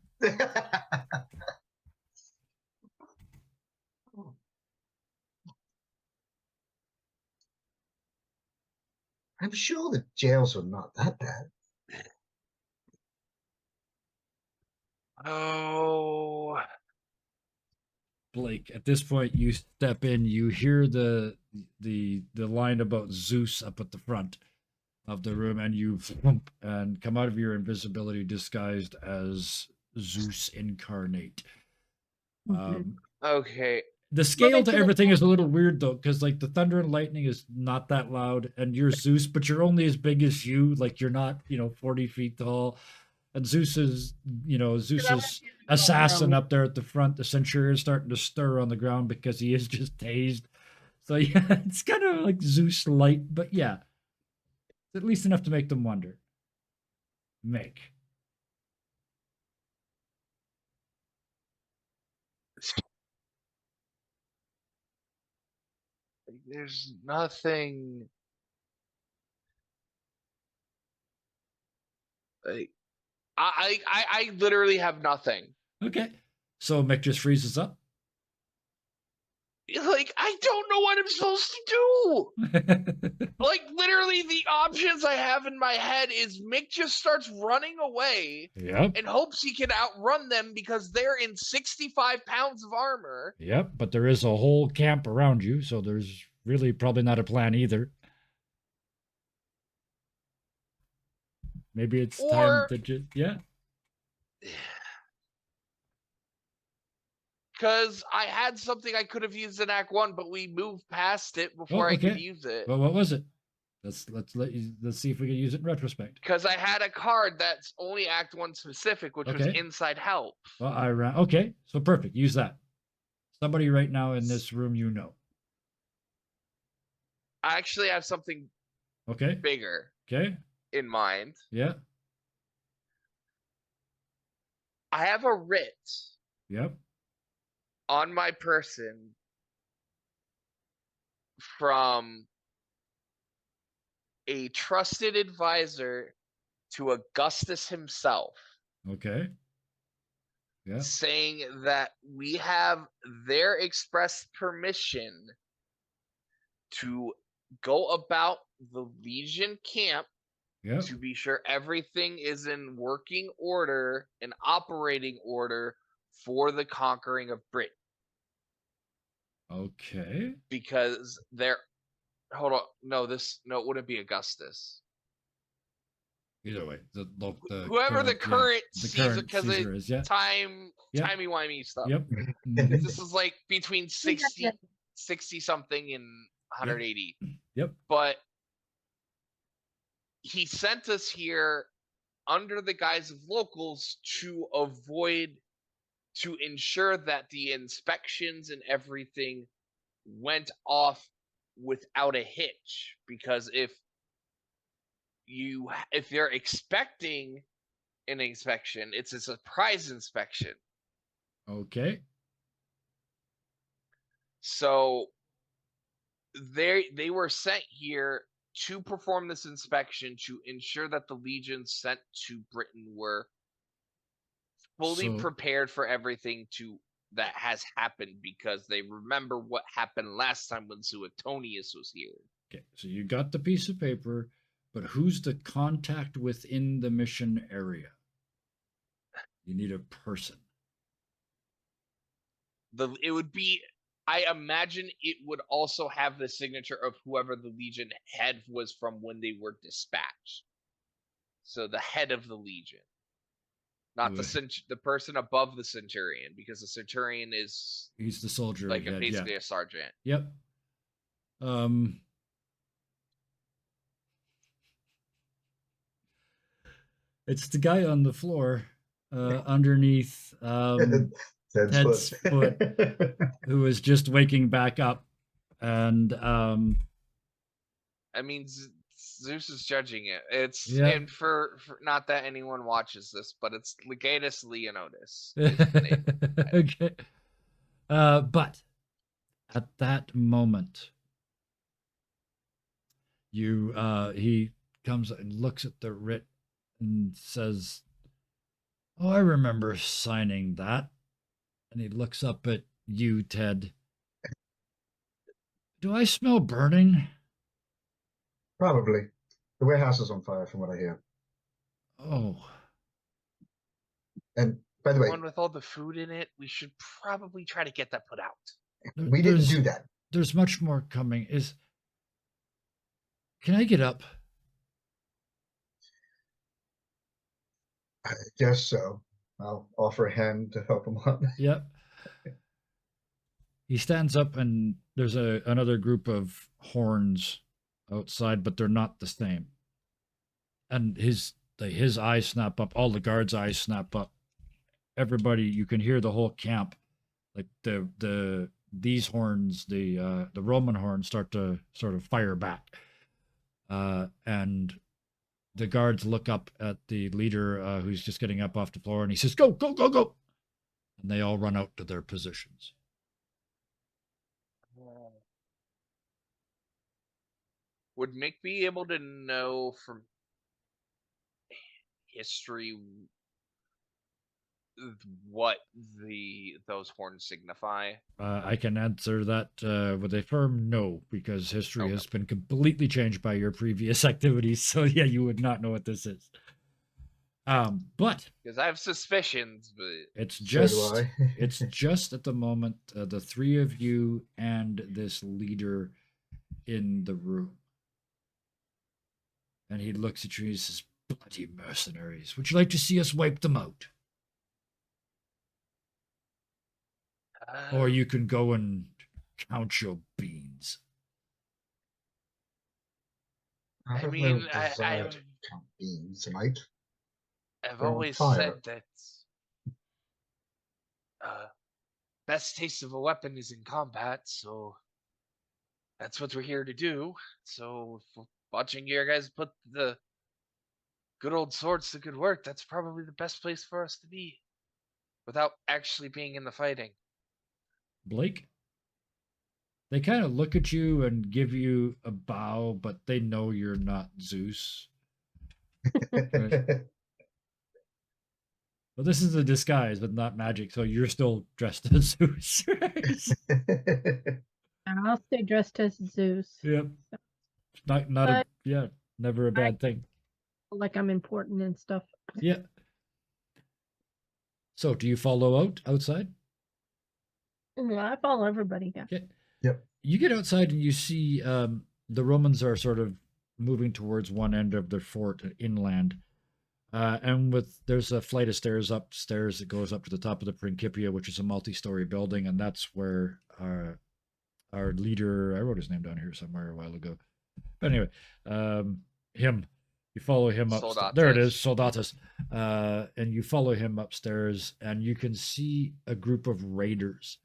I'm sure the jails are not that bad. oh, Blake, at this point, you step in. You hear the line about Zeus up at the front of the room, and you thump and come out of your invisibility disguised as Zeus incarnate. okay. The scale make to sure that- everything is a little weird though, because like the thunder and lightning is not that loud, and you're Zeus, but you're only as big as you. Like you're not, 40 feet tall. And Zeus's assassin up there at the front, the centurion, starting to stir on the ground because he is just tased. So yeah, it's kind of like Zeus light, but yeah, it's at least enough to make them wonder. Mick. There's nothing. Like, I literally have nothing. Okay. So Mick just freezes up. Like, I don't know what I'm supposed to do. Like, literally, the options I have in my head is Mick just starts running away Yep. and hopes he can outrun them because they're in 65 pounds of armor. Yep. But there is a whole camp around you, so there's really probably not a plan either. Maybe it's time Or- to just Because I had something I could have used in Act 1, but we moved past it before I could okay. use it. Well, what was it? Let's see if we can use it in retrospect. Because I had a card that's only Act 1 specific, which was Okay. Inside Help. Well, I ran. Okay, so perfect. Use that. Somebody right now in this room, I actually have something Okay. bigger Okay. in mind. Yeah. I have a writ Yep. on my person from a trusted advisor to Augustus himself, Okay. Yeah. saying that we have their express permission to go about the Legion camp Yep. to be sure everything is in working order and operating order for the conquering of Britain. Okay. Because they're hold on, no, it wouldn't be Augustus. Either way, the Whoever the current Caesar, because Caesar is, yeah. timey Yep. wimey stuff. Yep. This is like between Yeah. 60 something and 180. Yep. But he sent us here under the guise of locals to ensure that the inspections and everything went off without a hitch. Because if you're expecting an inspection. It's a surprise inspection. Okay. So they were sent here to perform this inspection to ensure that the legions sent to Britain were fully So- prepared for everything that has happened, because they remember what happened last time when Suetonius was here. Okay. So you got the piece of paper, but who's the contact within the mission area? You need a person. It would be, I imagine it would also have the signature of whoever the legion head was from when they were dispatched. So the head of the legion, not the person above the centurion, because the centurion is He's the soldier. like head, basically yeah. a sergeant. Yep. It's the guy on the floor, underneath Ted's foot, who is just waking back up, and I mean, Zeus is judging it. It's Yeah. and for not that anyone watches this, but it's Legatus Leonidas. is the name. okay. But at that moment, he comes and looks at the writ and says, "Oh, I remember signing that." And he looks up at you, Ted. Do I smell burning? Probably. The warehouse is on fire, from what I hear. Oh, And by the way, One with all the food in it, we should probably try to get that put out. we didn't there's- do that. There's much more coming. Can I get up? I guess so. I'll offer a hand to help him up. Yep. He stands up, and there's another group of horns outside, but they're not the same. And his eyes snap up. All the guards' eyes snap up. Everybody, you can hear the whole camp, like these horns, the Roman horns, start to sort of fire back. And the guards look up at the leader, who's just getting up off the floor, and he says, "Go, go, go, go!" And they all run out to their positions. Would Mick be able to know from history what those horns signify? I can answer that with a firm no, because history Okay. has been completely changed by your previous activities. So yeah, you would not know what this is. But Because I have suspicions, but it's So just do I. it's just at the moment the three of you and this leader in the room. And he looks at you and he says, "Bloody mercenaries. Would you like to see us wipe them out? Or you can go and count your beans." I I have mean, no desire to count beans tonight. I've They're on always fire. said that best taste of a weapon is in combat, so that's what we're here to do. So if we're watching you guys put the good old swords to good work, that's probably the best place for us to be, without actually being in the fighting. Blake? They kind of look at you and give you a bow, but they know you're not Zeus. Well, this is a disguise, but not magic, so you're still dressed as Zeus. And I'll stay dressed as Zeus, Yep. Not a, yeah, never a bad thing. like I'm important and stuff. Yeah. So, do you follow outside? I follow everybody. Yeah. Okay. Yep. You get outside and you see the Romans are sort of moving towards one end of their fort inland. And there's a flight of stairs upstairs that goes up to the top of the Principia, which is a multi-story building, and that's where our leader, I wrote his name down here somewhere a while ago. But anyway, him. You follow him up. There it is, Soldatus. And you follow him upstairs, and you can see a group of raiders.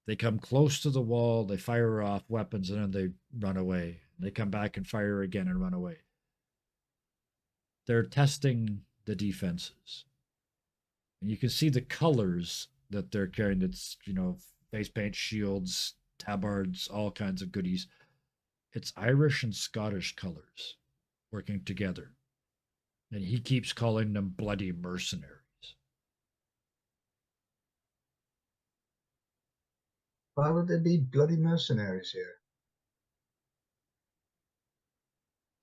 They come close to the wall, they fire off weapons, and then they run away. They come back and fire again and run away. They're testing the defenses. And you can see the colors that they're carrying. That's, face paint, shields, tabards, all kinds of goodies. It's Irish and Scottish colors working together. And he keeps calling them bloody mercenaries. Why would there be bloody mercenaries here?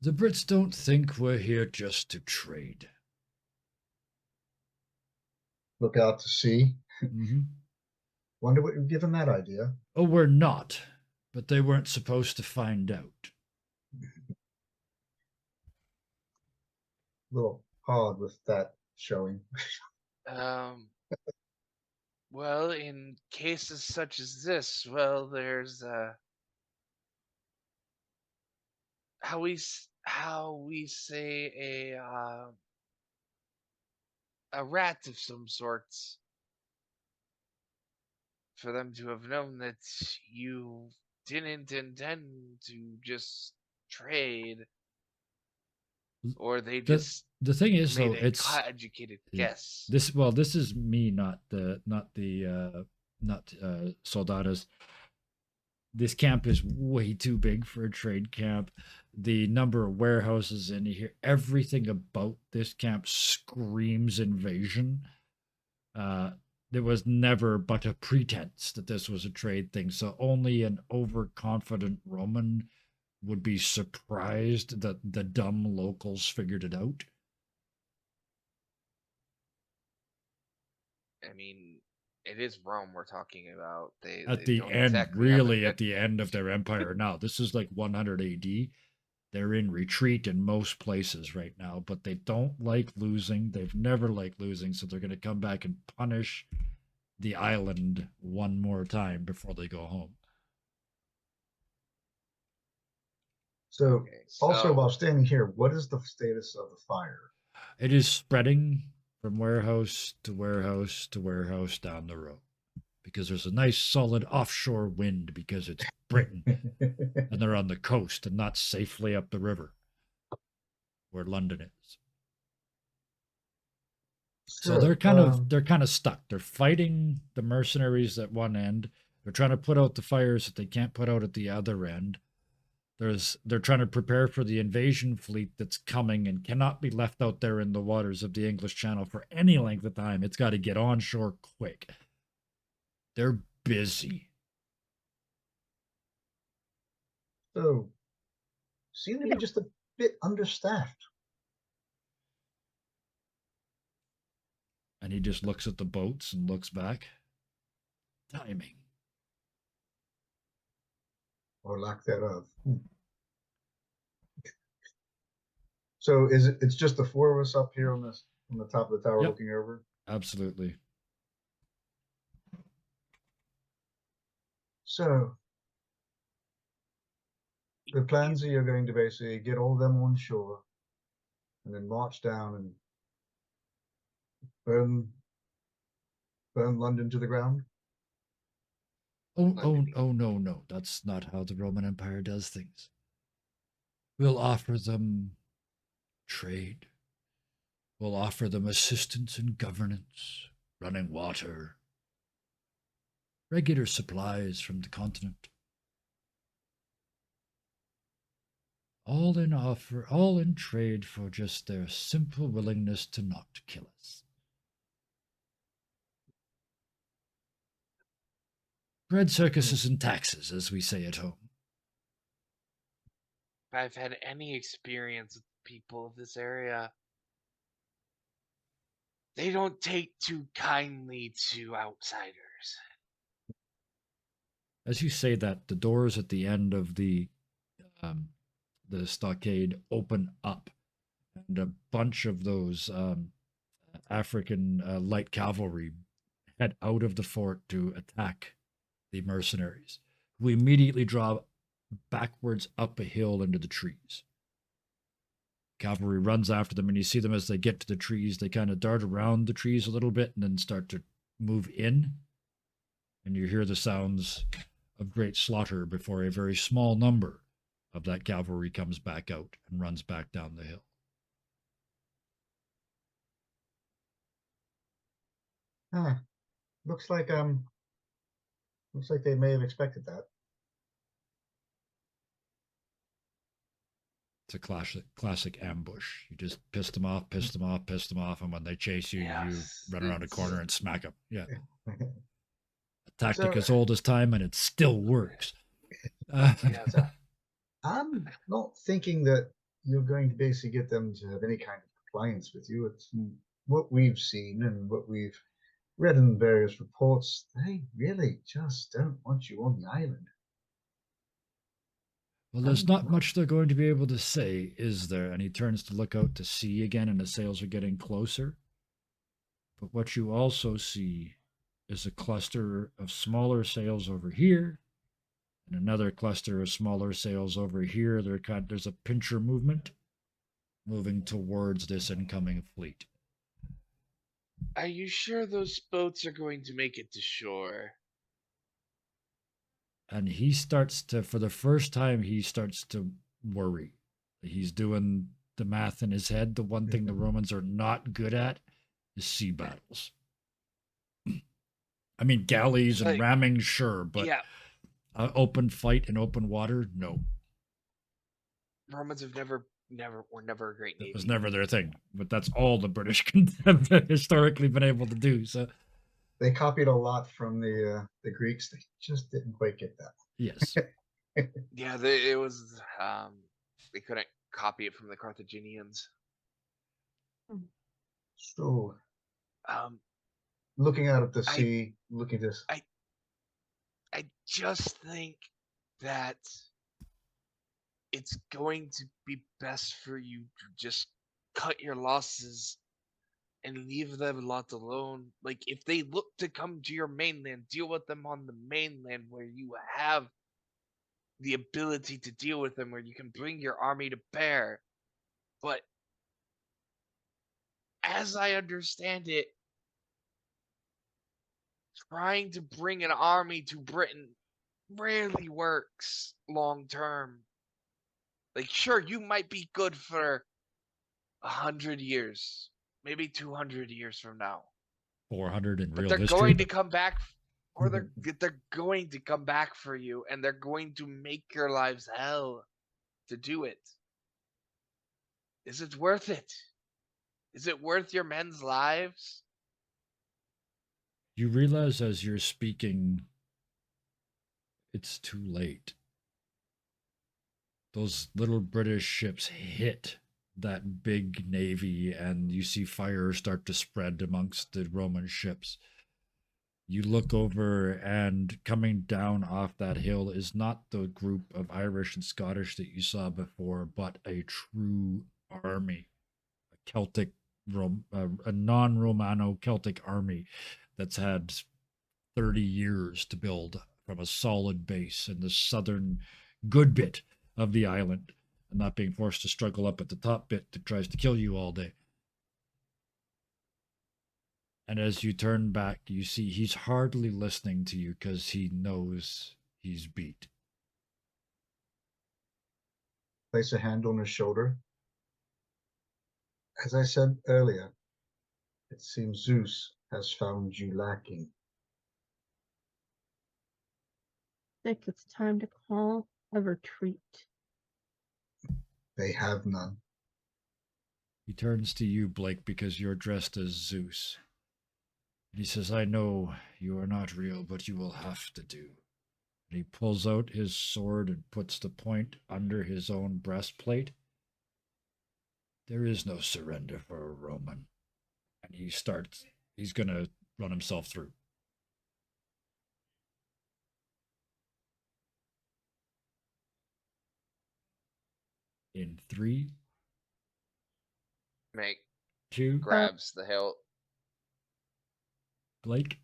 The Brits don't think we're here just to trade. Look out to sea. Mm-hmm. Wonder what you've given that idea. Oh, we're not, but they weren't supposed to find out. A little hard with that showing. Well, in cases such as this, well, there's how we say a rat of some sorts, for them to have known that you didn't intend to just trade, or they just The thing is, though, made a it's educated guess. this. Well, this is me, not Soldadas. This camp is way too big for a trade camp. The number of warehouses in here, everything about this camp screams invasion. There was never but a pretense that this was a trade thing. So only an overconfident Roman would be surprised that the dumb locals figured it out. I mean, it is Rome we're talking about. At they the don't end, exactly have really a at the end of their empire now. This is like 100 AD. They're in retreat in most places right now, but they don't like losing. They've never liked losing, so they're going to come back and punish the island one more time before they go home. So, Okay, also so- while standing here, what is the status of the fire? It is spreading from warehouse to warehouse to warehouse down the road because there's a nice solid offshore wind because it's Britain and they're on the coast and not safely up the river where London is. So they're kind of stuck. They're fighting the mercenaries at one end. They're trying to put out the fires that they can't put out at the other end. They're trying to prepare for the invasion fleet that's coming and cannot be left out there in the waters of the English Channel for any length of time. It's got to get onshore quick. They're busy. So, seem to be just a bit understaffed. And he just looks at the boats and looks back. Timing. Or lack thereof. So it's just the four of us up here on the top of the tower Yep. looking over? Absolutely. So the plans are you're going to basically get all of them on shore and then march down and burn London to the ground? Oh, no. That's not how the Roman Empire does things. We'll offer them trade. We'll offer them assistance in governance, running water, regular supplies from the continent. All in trade for just their simple willingness to not kill us. Bread circuses and taxes, as we say at home. If I've had any experience with people of this area, they don't take too kindly to outsiders. As you say that, the doors at the end of the stockade open up, and a bunch of those African light cavalry head out of the fort to attack the mercenaries, who immediately draw backwards up a hill into the trees. Cavalry runs after them, and you see them as they get to the trees. They kind of dart around the trees a little bit and then start to move in. And you hear the sounds of great slaughter before a very small number of that cavalry comes back out and runs back down the hill. Huh. Looks like they may have expected that. It's a classic ambush. You just piss them off, and when they chase you, you Yes, run around a it's- corner and smack them. Yeah, a tactic So- as old as time, and it still works. Yeah, So I'm not thinking that you're going to basically get them to have any kind of compliance with you. It's what we've seen and what we've read in various reports. They really just don't want you on the island. Well, there's not much they're going to be able to say, is there? And he turns to look out to sea again, and the sails are getting closer. But what you also see is a cluster of smaller sails over here, and another cluster of smaller sails over here. There's a pincher movement moving towards this incoming fleet. Are you sure those boats are going to make it to shore? And he starts to, for the first time, he starts to worry. He's doing the math in his head. The one thing the Romans are not good at is sea battles. I mean, galleys and Like- ramming, sure, but yeah, open fight in open water, no. Romans have were never a great navy. It was never their thing. But that's all the British have historically been able to do. So, They copied a lot from the Greeks. They just didn't quite get that. yes. Yeah, it was. They couldn't copy it from the Carthaginians. So Um, looking out at the I- sea, looking at this. I just think that it's going to be best for you to just cut your losses and leave them a lot alone. Like, if they look to come to your mainland, deal with them on the mainland where you have the ability to deal with them, where you can bring your army to bear. But as I understand it, trying to bring an army to Britain rarely works long term. Like, sure, you might be good for 100 years, maybe 200 years from now, 400 in but real they're history. going to come back, or they're going to come back for you, and they're going to make your lives hell to do it. Is it worth it? Is it worth your men's lives? You realize as you're speaking, it's too late. Those little British ships hit that big navy, and you see fire start to spread amongst the Roman ships. You look over, and coming down off that hill is not the group of Irish and Scottish that you saw before, but a true army, a Celtic, a non-Romano Celtic army that's had 30 years to build from a solid base in the southern good bit of the island, and not being forced to struggle up at the top bit that tries to kill you all day. And as you turn back, you see he's hardly listening to you because he knows he's beat. Place a hand on his shoulder. As I said earlier, it seems Zeus has found you lacking. I think it's time to call a retreat. They have none. He turns to you, Blake, because you're dressed as Zeus. And he says, I know you are not real, but you will have to do. And he pulls out his sword and puts the point under his own breastplate. There is no surrender for a Roman. And he's going to run himself through. In 3, Make 2, grabs the hilt. Blake.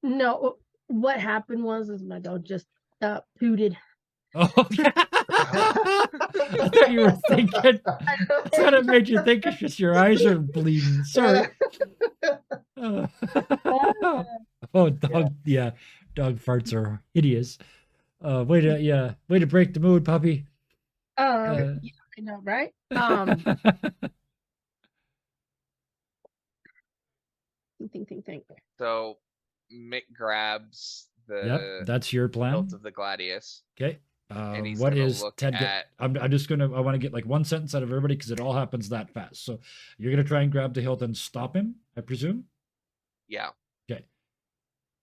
No, what happened was my dog just pooted. Oh, yeah. I thought you were thinking. That's what it made you think. It's just your eyes are bleeding. Sorry. Oh, dog. Yeah, dog farts are hideous. Way to break the mood, puppy. Yeah, I know, right? Think. So Mick grabs Yep, the that's your plan. hilt of the gladius. Okay. And he's What gonna is look Ted? at- I'm just gonna. I want to get like one sentence out of everybody because it all happens that fast. So you're gonna try and grab the hilt and stop him, I presume. Yeah. Okay.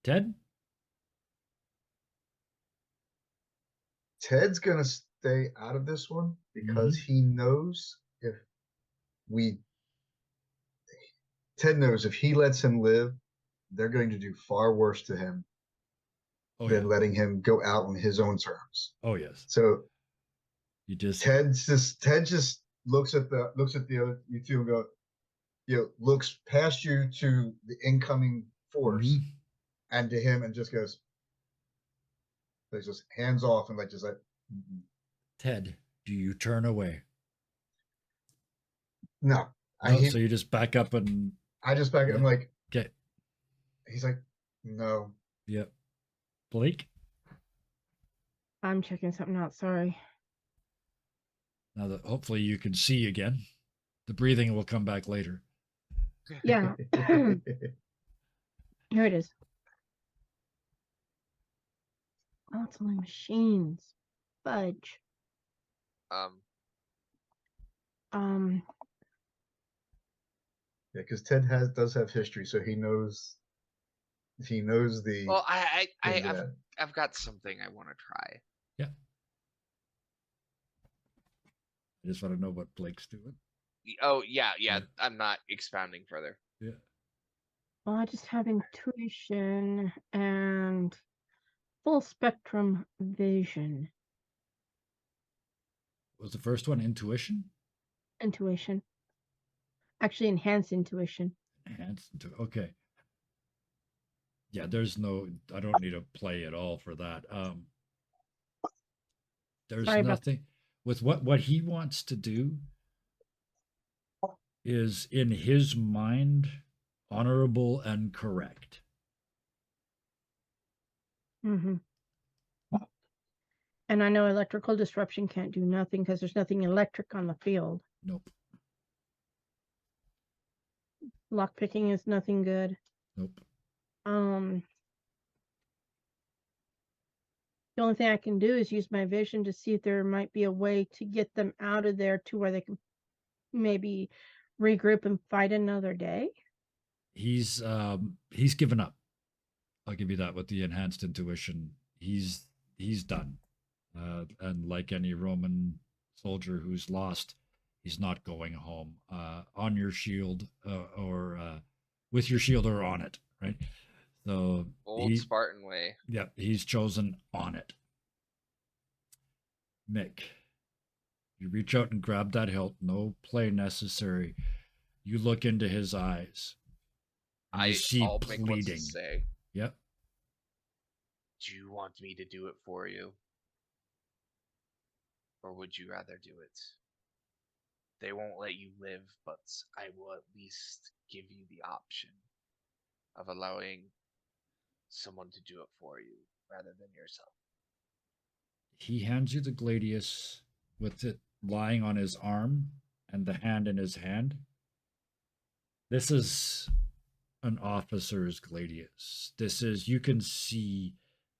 Ted. Ted's gonna stay out of this one because he knows Ted knows if he lets him live, they're going to do far worse to him Oh than yeah. letting him go out on his own terms. Oh yes. So You just. Ted just looks at the other you two and go, looks past you to the incoming force Mhm. and to him and just goes, like just hands off and like just like Ted, do you turn away? no. No, so you just back up and. I just back. Yeah. I'm like, Okay. he's like, no. Yep. Blake. I'm checking something out. Sorry. Now that hopefully you can see again. The breathing will come back later. Yeah. Here it is. Oh, it's only machines. Fudge. Um, Yeah, because Ted does have history, so he knows the. well, yeah. I've got something I want to try. I just want to know what Blake's doing. Oh yeah. Yeah. I'm not expounding further. Yeah. Well, I just have intuition and full spectrum vision. Was the first one intuition? Intuition. Actually, enhanced intuition. Enhanced okay. Yeah, there's no. I don't need a play at all for that. There's Sorry about- nothing with what he wants to do. Is in his mind honorable and correct. Mm-hmm. And I know electrical disruption can't do nothing because there's nothing electric on the field. Nope. Lockpicking is nothing good. Nope. The only thing I can do is use my vision to see if there might be a way to get them out of there to where they can maybe regroup and fight another day. He's given up. I'll give you that with the enhanced intuition. He's done. And like any Roman soldier who's lost, he's not going home. On your shield, or with your shield or on it, right? So Old Spartan way. Yep, he's chosen on it. Mick, you reach out and grab that hilt. No play necessary. You look into his eyes. And you see I'll make what's to pleading. say. Yep. Do you want me to do it for you? Or would you rather do it? They won't let you live, but I will at least give you the option of allowing someone to do it for you rather than yourself. He hands you the gladius with it lying on his arm and the hand in his hand. This is an officer's gladius. This is, you can see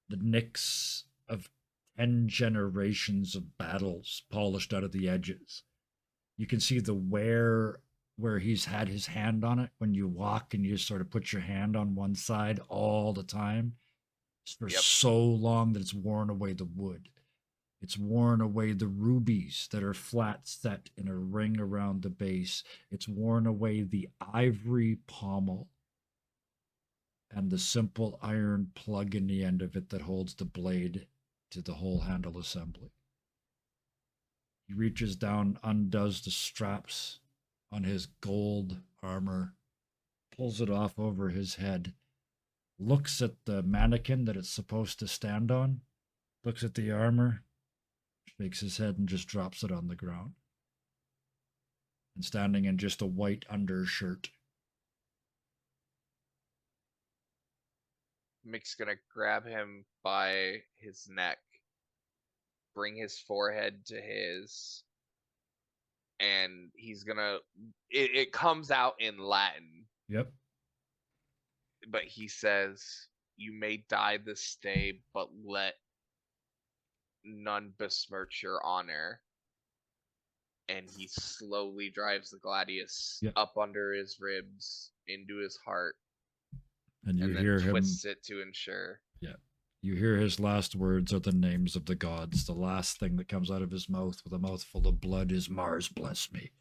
the nicks of 10 generations of battles polished out of the edges. You can see the wear where he's had his hand on it when you walk and you sort of put your hand on one side all the time for so long that it's worn away the wood. It's worn away the rubies that are flat set in a ring around the base. It's worn away the ivory pommel and the simple iron plug in the end of it that holds the blade to the whole handle assembly. He reaches down, undoes the straps on his gold armor, pulls it off over his head, looks at the mannequin that it's supposed to stand on, looks at the armor, shakes his head and just drops it on the ground. And standing in just a white undershirt. Mick's gonna grab him by his neck, bring his forehead to his, and he's gonna, it comes out in Latin. Yep. but he says, "You may die this day, but let none besmirch your honor." And he slowly drives the gladius Yep. up under his ribs into his heart, And you and then hear him. twists it to ensure. You hear his last words are the names of the gods. The last thing that comes out of his mouth with a mouthful of blood is Mars bless me.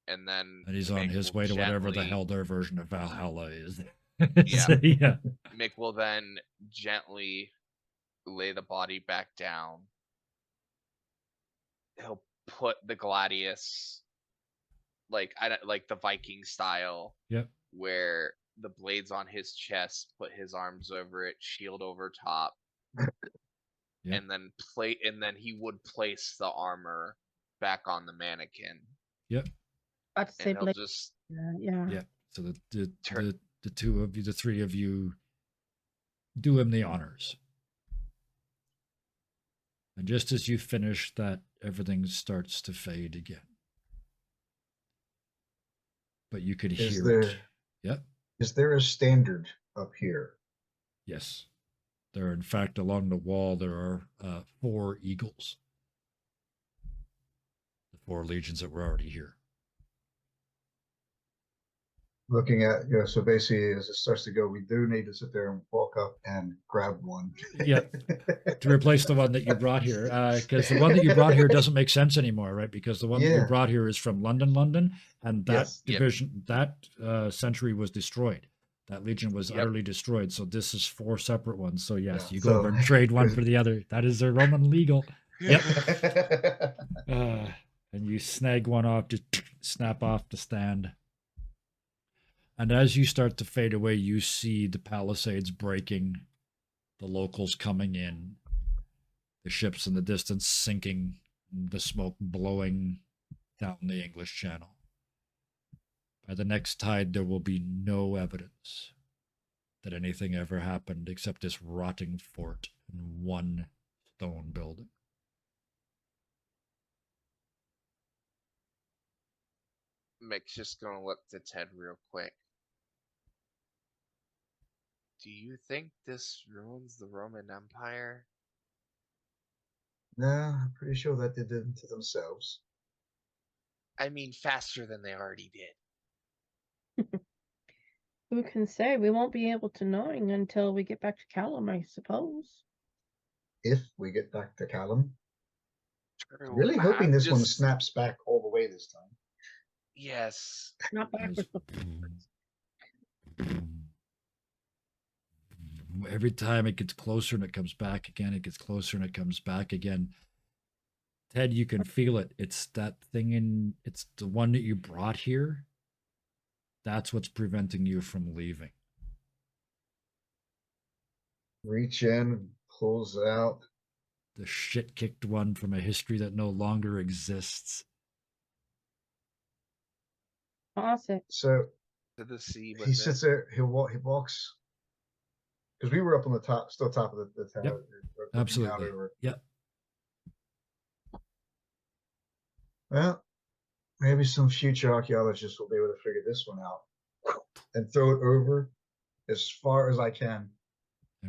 And then And he's on Mick his will way to whatever the gently- hell their version of Valhalla is. Yeah. So, yeah. Mick will then gently lay the body back down. He'll put the gladius like the Viking style. Yep. Where the blades on his chest, put his arms over it, shield over top. Yep. And then he would place the armor back on the mannequin. About to say And he'll Blade. just Yeah. Yeah. So the Turn- the two of you, the three of you, do him the honors. And just as you finish that, everything starts to fade again. But you could Is hear there it. Yep. is there a standard up here? Yes. There are, in fact, along the wall, there are 4 eagles. The 4 legions that were already here. Looking at, so basically as it starts to go, we do need to sit there and walk up and grab one. Yep. To replace the one that you brought here, because the one that you brought here doesn't make sense anymore, right? Because the one that you Yeah. brought here is from London, and that Yes. Yep. division, that century was destroyed. That legion was Yep. utterly destroyed. So this is 4 separate ones. So yes, Yeah, you go over and trade one for the other. That is a Roman legal. Yep. And you snag one off, just snap off the stand. And as you start to fade away, you see the palisades breaking, the locals coming in, the ships in the distance sinking, the smoke blowing down the English Channel. By the next tide, there will be no evidence that anything ever happened except this rotting fort and one stone building. Mick's just gonna look to Ted real quick. Do you think this ruins the Roman Empire? No, I'm pretty sure that they did it to themselves. I mean, faster than they already did. Who can say? We won't be able to knowing until we get back to Callum, I suppose. If we get back to Callum. True. Really hoping I'm this one just- snaps back all the way this time. Yes. Not backwards, but Every time it gets closer and it comes back again, it gets closer and it comes back again. Ted, you can feel it. It's that thing it's the one that you brought here. That's what's preventing you from leaving. Reach in, pulls it out. The shit kicked one from a history that no longer exists. toss it. So To the sea he with sits it. there, he walks. Because we were up on the top, still top of the tower. Yep. looking out Absolutely. over. Yep. Well, maybe some future archaeologists will be able to figure this one out and throw it over as far as I can.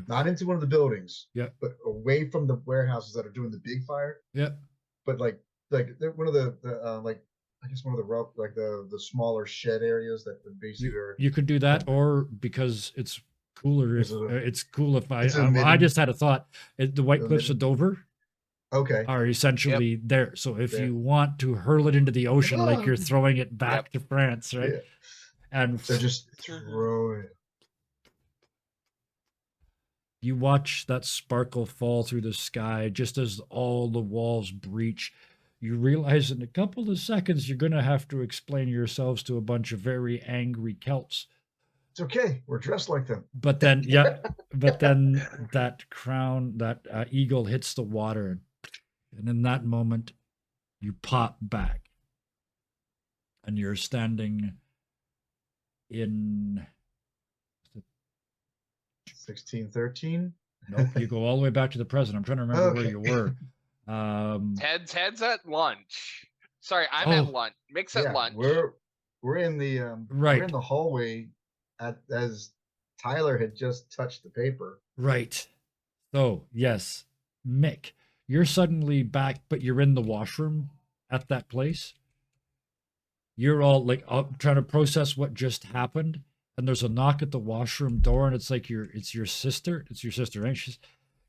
Not into one of the buildings, Yep. but away from the warehouses that are doing the big fire. Yep. But like they're one of the like I guess one of the rough like the smaller shed areas that would basically are. You could do that, or because it's cooler. If, Is it a- it's cool if I. it's a I midden- just had a thought. The White a Cliffs of Dover Okay. are essentially there. So if There. you want to hurl it into the ocean, like you're Oh. throwing it back to France, right? Yeah. And So just Sure. throw it. you watch that sparkle fall through the sky just as all the walls breach. You realize in a couple of seconds you're going to have to explain yourselves to a bunch of very angry Celts. It's okay. We're dressed like them. But then, yeah, but then that crown, that eagle hits the water, and in that moment, you pop back, and you're standing in. 1613. Nope, you go all the way back to the present. I'm trying to remember where Okay. you were. Ted's at lunch. Sorry, I'm at Oh. lunch. Mick's at lunch. We're in the we're Right. in the hallway as Tyler had just touched the paper. Right. So, yes, Mick, you're suddenly back, but you're in the washroom at that place. You're all like trying to process what just happened, and there's a knock at the washroom door, and it's like it's your sister. It's your sister, right? She's,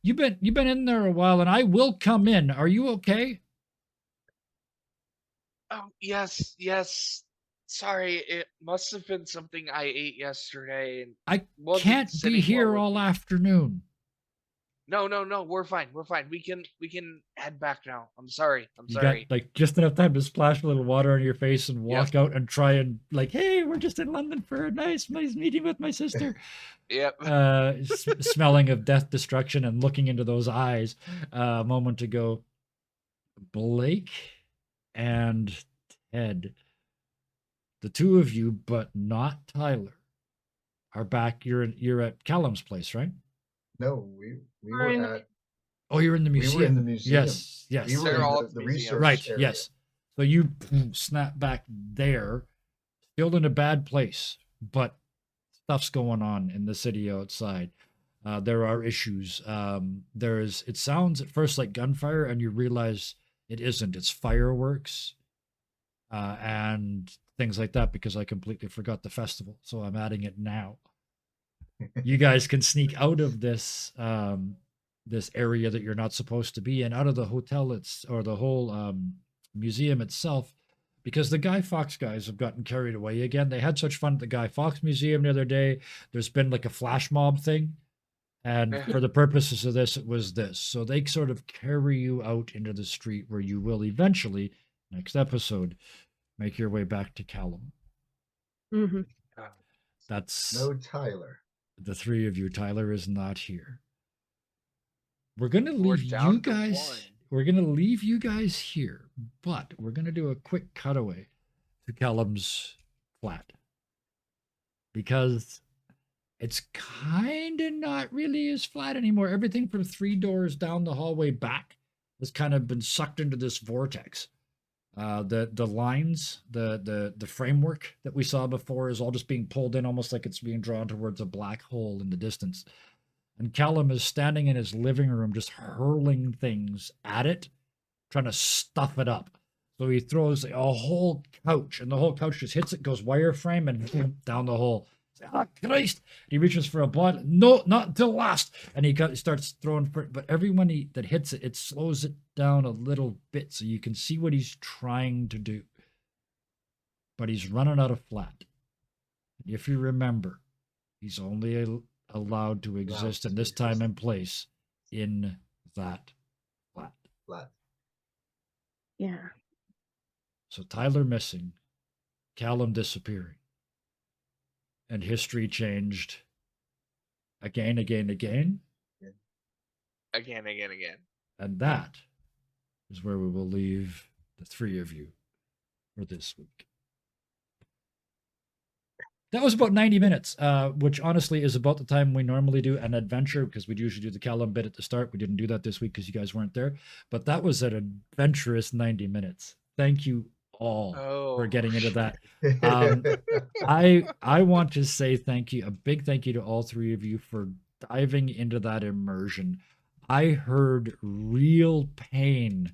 you've been in there a while, and I will come in. Are you okay? Oh, yes. Sorry, it must have been something I ate yesterday and I wasn't can't be sitting well here with all me. afternoon. No, we're fine. We can head back now. I'm sorry. You got like just enough time to splash a little water on your face and Yep. walk out and try and like, hey, we're just in London for a nice meeting with my sister. Yep. Smelling of death, destruction, and looking into those eyes a moment ago. Blake and Ted, the two of you, but not Tyler, are back. You're at Callum's place, right? No, we We're were in- at Oh, you're in the we museum. were in the museum. Yes, yes. We were They're in all the, at the the museum. research Right, area. yes. So you snap back there, still in a bad place, but stuff's going on in the city outside. There are issues. It sounds at first like gunfire, and you realize it isn't. It's fireworks and things like that, because I completely forgot the festival. So I'm adding it now. You guys can sneak out of this this area that you're not supposed to be in, out of the hotel or the whole museum itself, because the Guy Fawkes guys have gotten carried away again. They had such fun at the Guy Fawkes Museum the other day. There's been like a flash mob thing, and for the purposes of this, it was this. So they sort of carry you out into the street where you will eventually, next episode, make your way back to Callum. Mhm. That's No Tyler. the three of you. Tyler is not here. We're gonna We're leave down you to guys. one. We're gonna leave you guys here, but we're gonna do a quick cutaway to Callum's flat, because it's kind of not really his flat anymore. Everything from 3 doors down the hallway back has kind of been sucked into this vortex. The lines, the framework that we saw before is all just being pulled in, almost like it's being drawn towards a black hole in the distance. And Callum is standing in his living room, just hurling things at it, trying to stuff it up. So he throws a whole couch, and the whole couch just hits it, goes wireframe, and down the hole. Oh, Christ! He reaches for a bottle. No, not until last. And he starts throwing, but everyone that hits it, it slows it down a little bit so you can see what he's trying to do. But he's running out of flat. If you remember, he's only allowed to exist in this time and place in that flat. Flat. Yeah. So Tyler missing, Callum disappearing, and history changed again. Again. And that is where we will leave the three of you for this week. That was about 90 minutes, which honestly is about the time we normally do an adventure, because we'd usually do the Callum bit at the start. We didn't do that this week because you guys weren't there. But that was an adventurous 90 minutes. Thank you all for getting into that. I want to say thank you, a big thank you to all three of you for diving into that immersion. I heard real pain,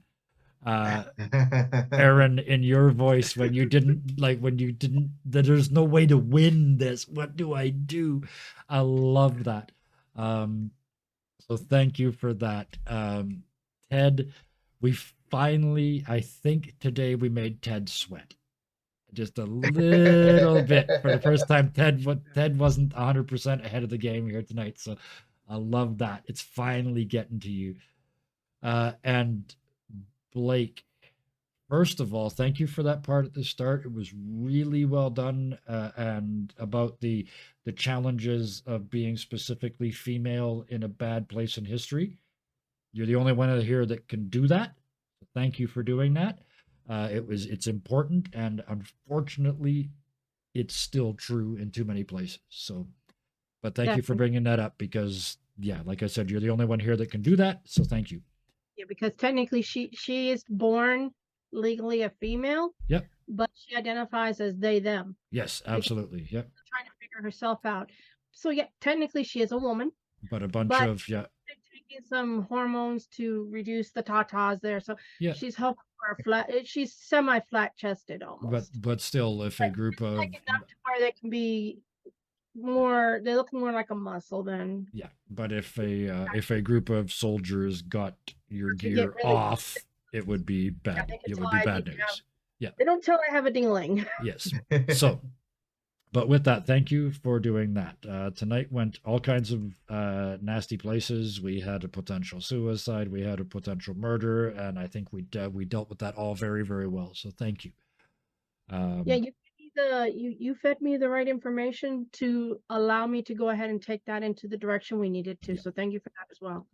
Aaron, in your voice when you didn't that there's no way to win this. What do I do? I love that. So thank you for that. Ted, we finally, I think today we made Ted sweat. Just a little bit for the first time. Ted wasn't 100% ahead of the game here tonight, so I love that. It's finally getting to you. And Blake, first of all, thank you for that part at the start. It was really well done, and about the challenges of being specifically female in a bad place in history. You're the only one here that can do that. So thank you for doing that. It's important, and unfortunately, it's still true in too many places. So, but thank you for bringing that up, because, yeah, like I said, you're the only one here that can do that. So thank you. Yeah, because technically she is born legally a female. Yep. But she identifies as they them. Yes, absolutely. Yep. Trying to figure herself out. So yeah, technically she is a woman, But a bunch but of yeah, they're taking some hormones to reduce the tatas there. So yeah. she's helping her flat. She's semi-flat chested almost. But still, if a But group of like enough to where they can be more. They look more like a muscle than yeah, but if a group of soldiers got your to get gear really. off, it would be Yeah, bad. they can It tell would be I bad need to have. news. Yeah. They don't tell I have a dingling. Yes. So, but with that, thank you for doing that. Tonight went all kinds of nasty places. We had a potential suicide. We had a potential murder, and I think we dealt with that all very, very well. So thank you. Yeah, you gave me you fed me the right information to allow me to go ahead and take that into the direction we needed to. Yeah. So thank you for that as well.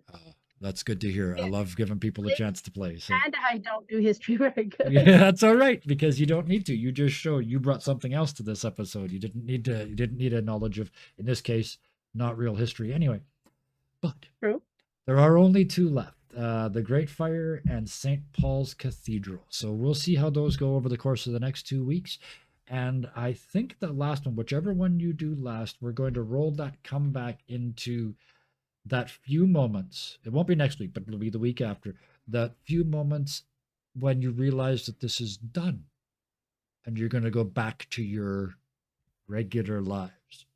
That's good to hear. I Yeah. love giving people a chance to play. So And I don't do history very good. yeah, that's all right because you don't need to. You just showed you brought something else to this episode. You didn't need to. You didn't need a knowledge of, in this case, not real history anyway. But True. there are only two left: the Great Fire and St. Paul's Cathedral. So we'll see how those go over the course of the next 2 weeks. And I think the last one, whichever one you do last, we're going to roll that comeback into that few moments. It won't be next week, but it'll be the week after. That few moments when you realize that this is done and you're going to go back to your regular lives.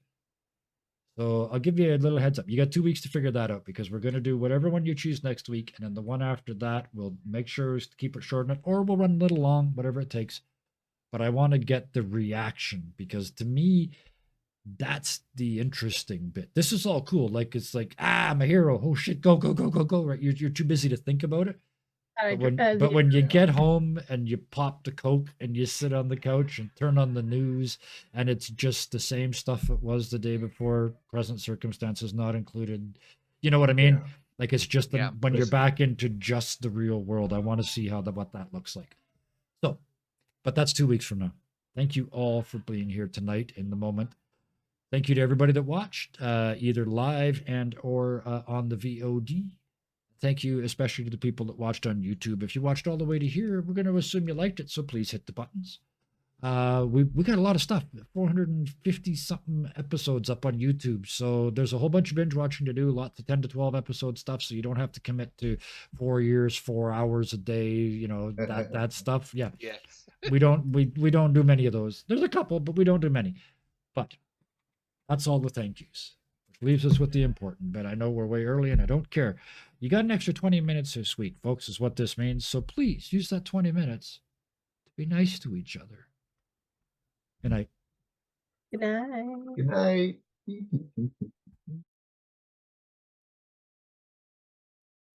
So I'll give you a little heads up. You got 2 weeks to figure that out because we're going to do whatever one you choose next week. And then the one after that, we'll make sure to keep it short enough or we'll run a little long, whatever it takes. But I want to get the reaction because to me, that's the interesting bit. This is all cool. Like it's like, I'm a hero. Oh shit, go, go, go, go, go. Right. You're too busy to think about it. But when you get home and you pop the Coke and you sit on the couch and turn on the news and it's just the same stuff it was the day before, present circumstances not included. You know what I mean? Yeah. Like it's just Yeah. when you're Listen. back into just the real world. I want to see what that looks like. So, but that's 2 weeks from now. Thank you all for being here tonight in the moment. Thank you to everybody that watched, either live and or on the VOD. Thank you especially to the people that watched on YouTube. If you watched all the way to here, we're going to assume you liked it, so please hit the buttons. We got a lot of stuff, 450 something episodes up on YouTube. So there's a whole bunch of binge watching to do, lots of 10 to 12 episode stuff. So you don't have to commit to 4 years, 4 hours a day, you know, that stuff. Yeah. Yes. We don't do many of those. There's a couple, but we don't do many. But that's all the thank yous, which leaves us with the important. But I know we're way early and I don't care. You got an extra 20 minutes this week, folks, is what this means. So please use that 20 minutes to be nice to each other. Good night. Good night. Good night.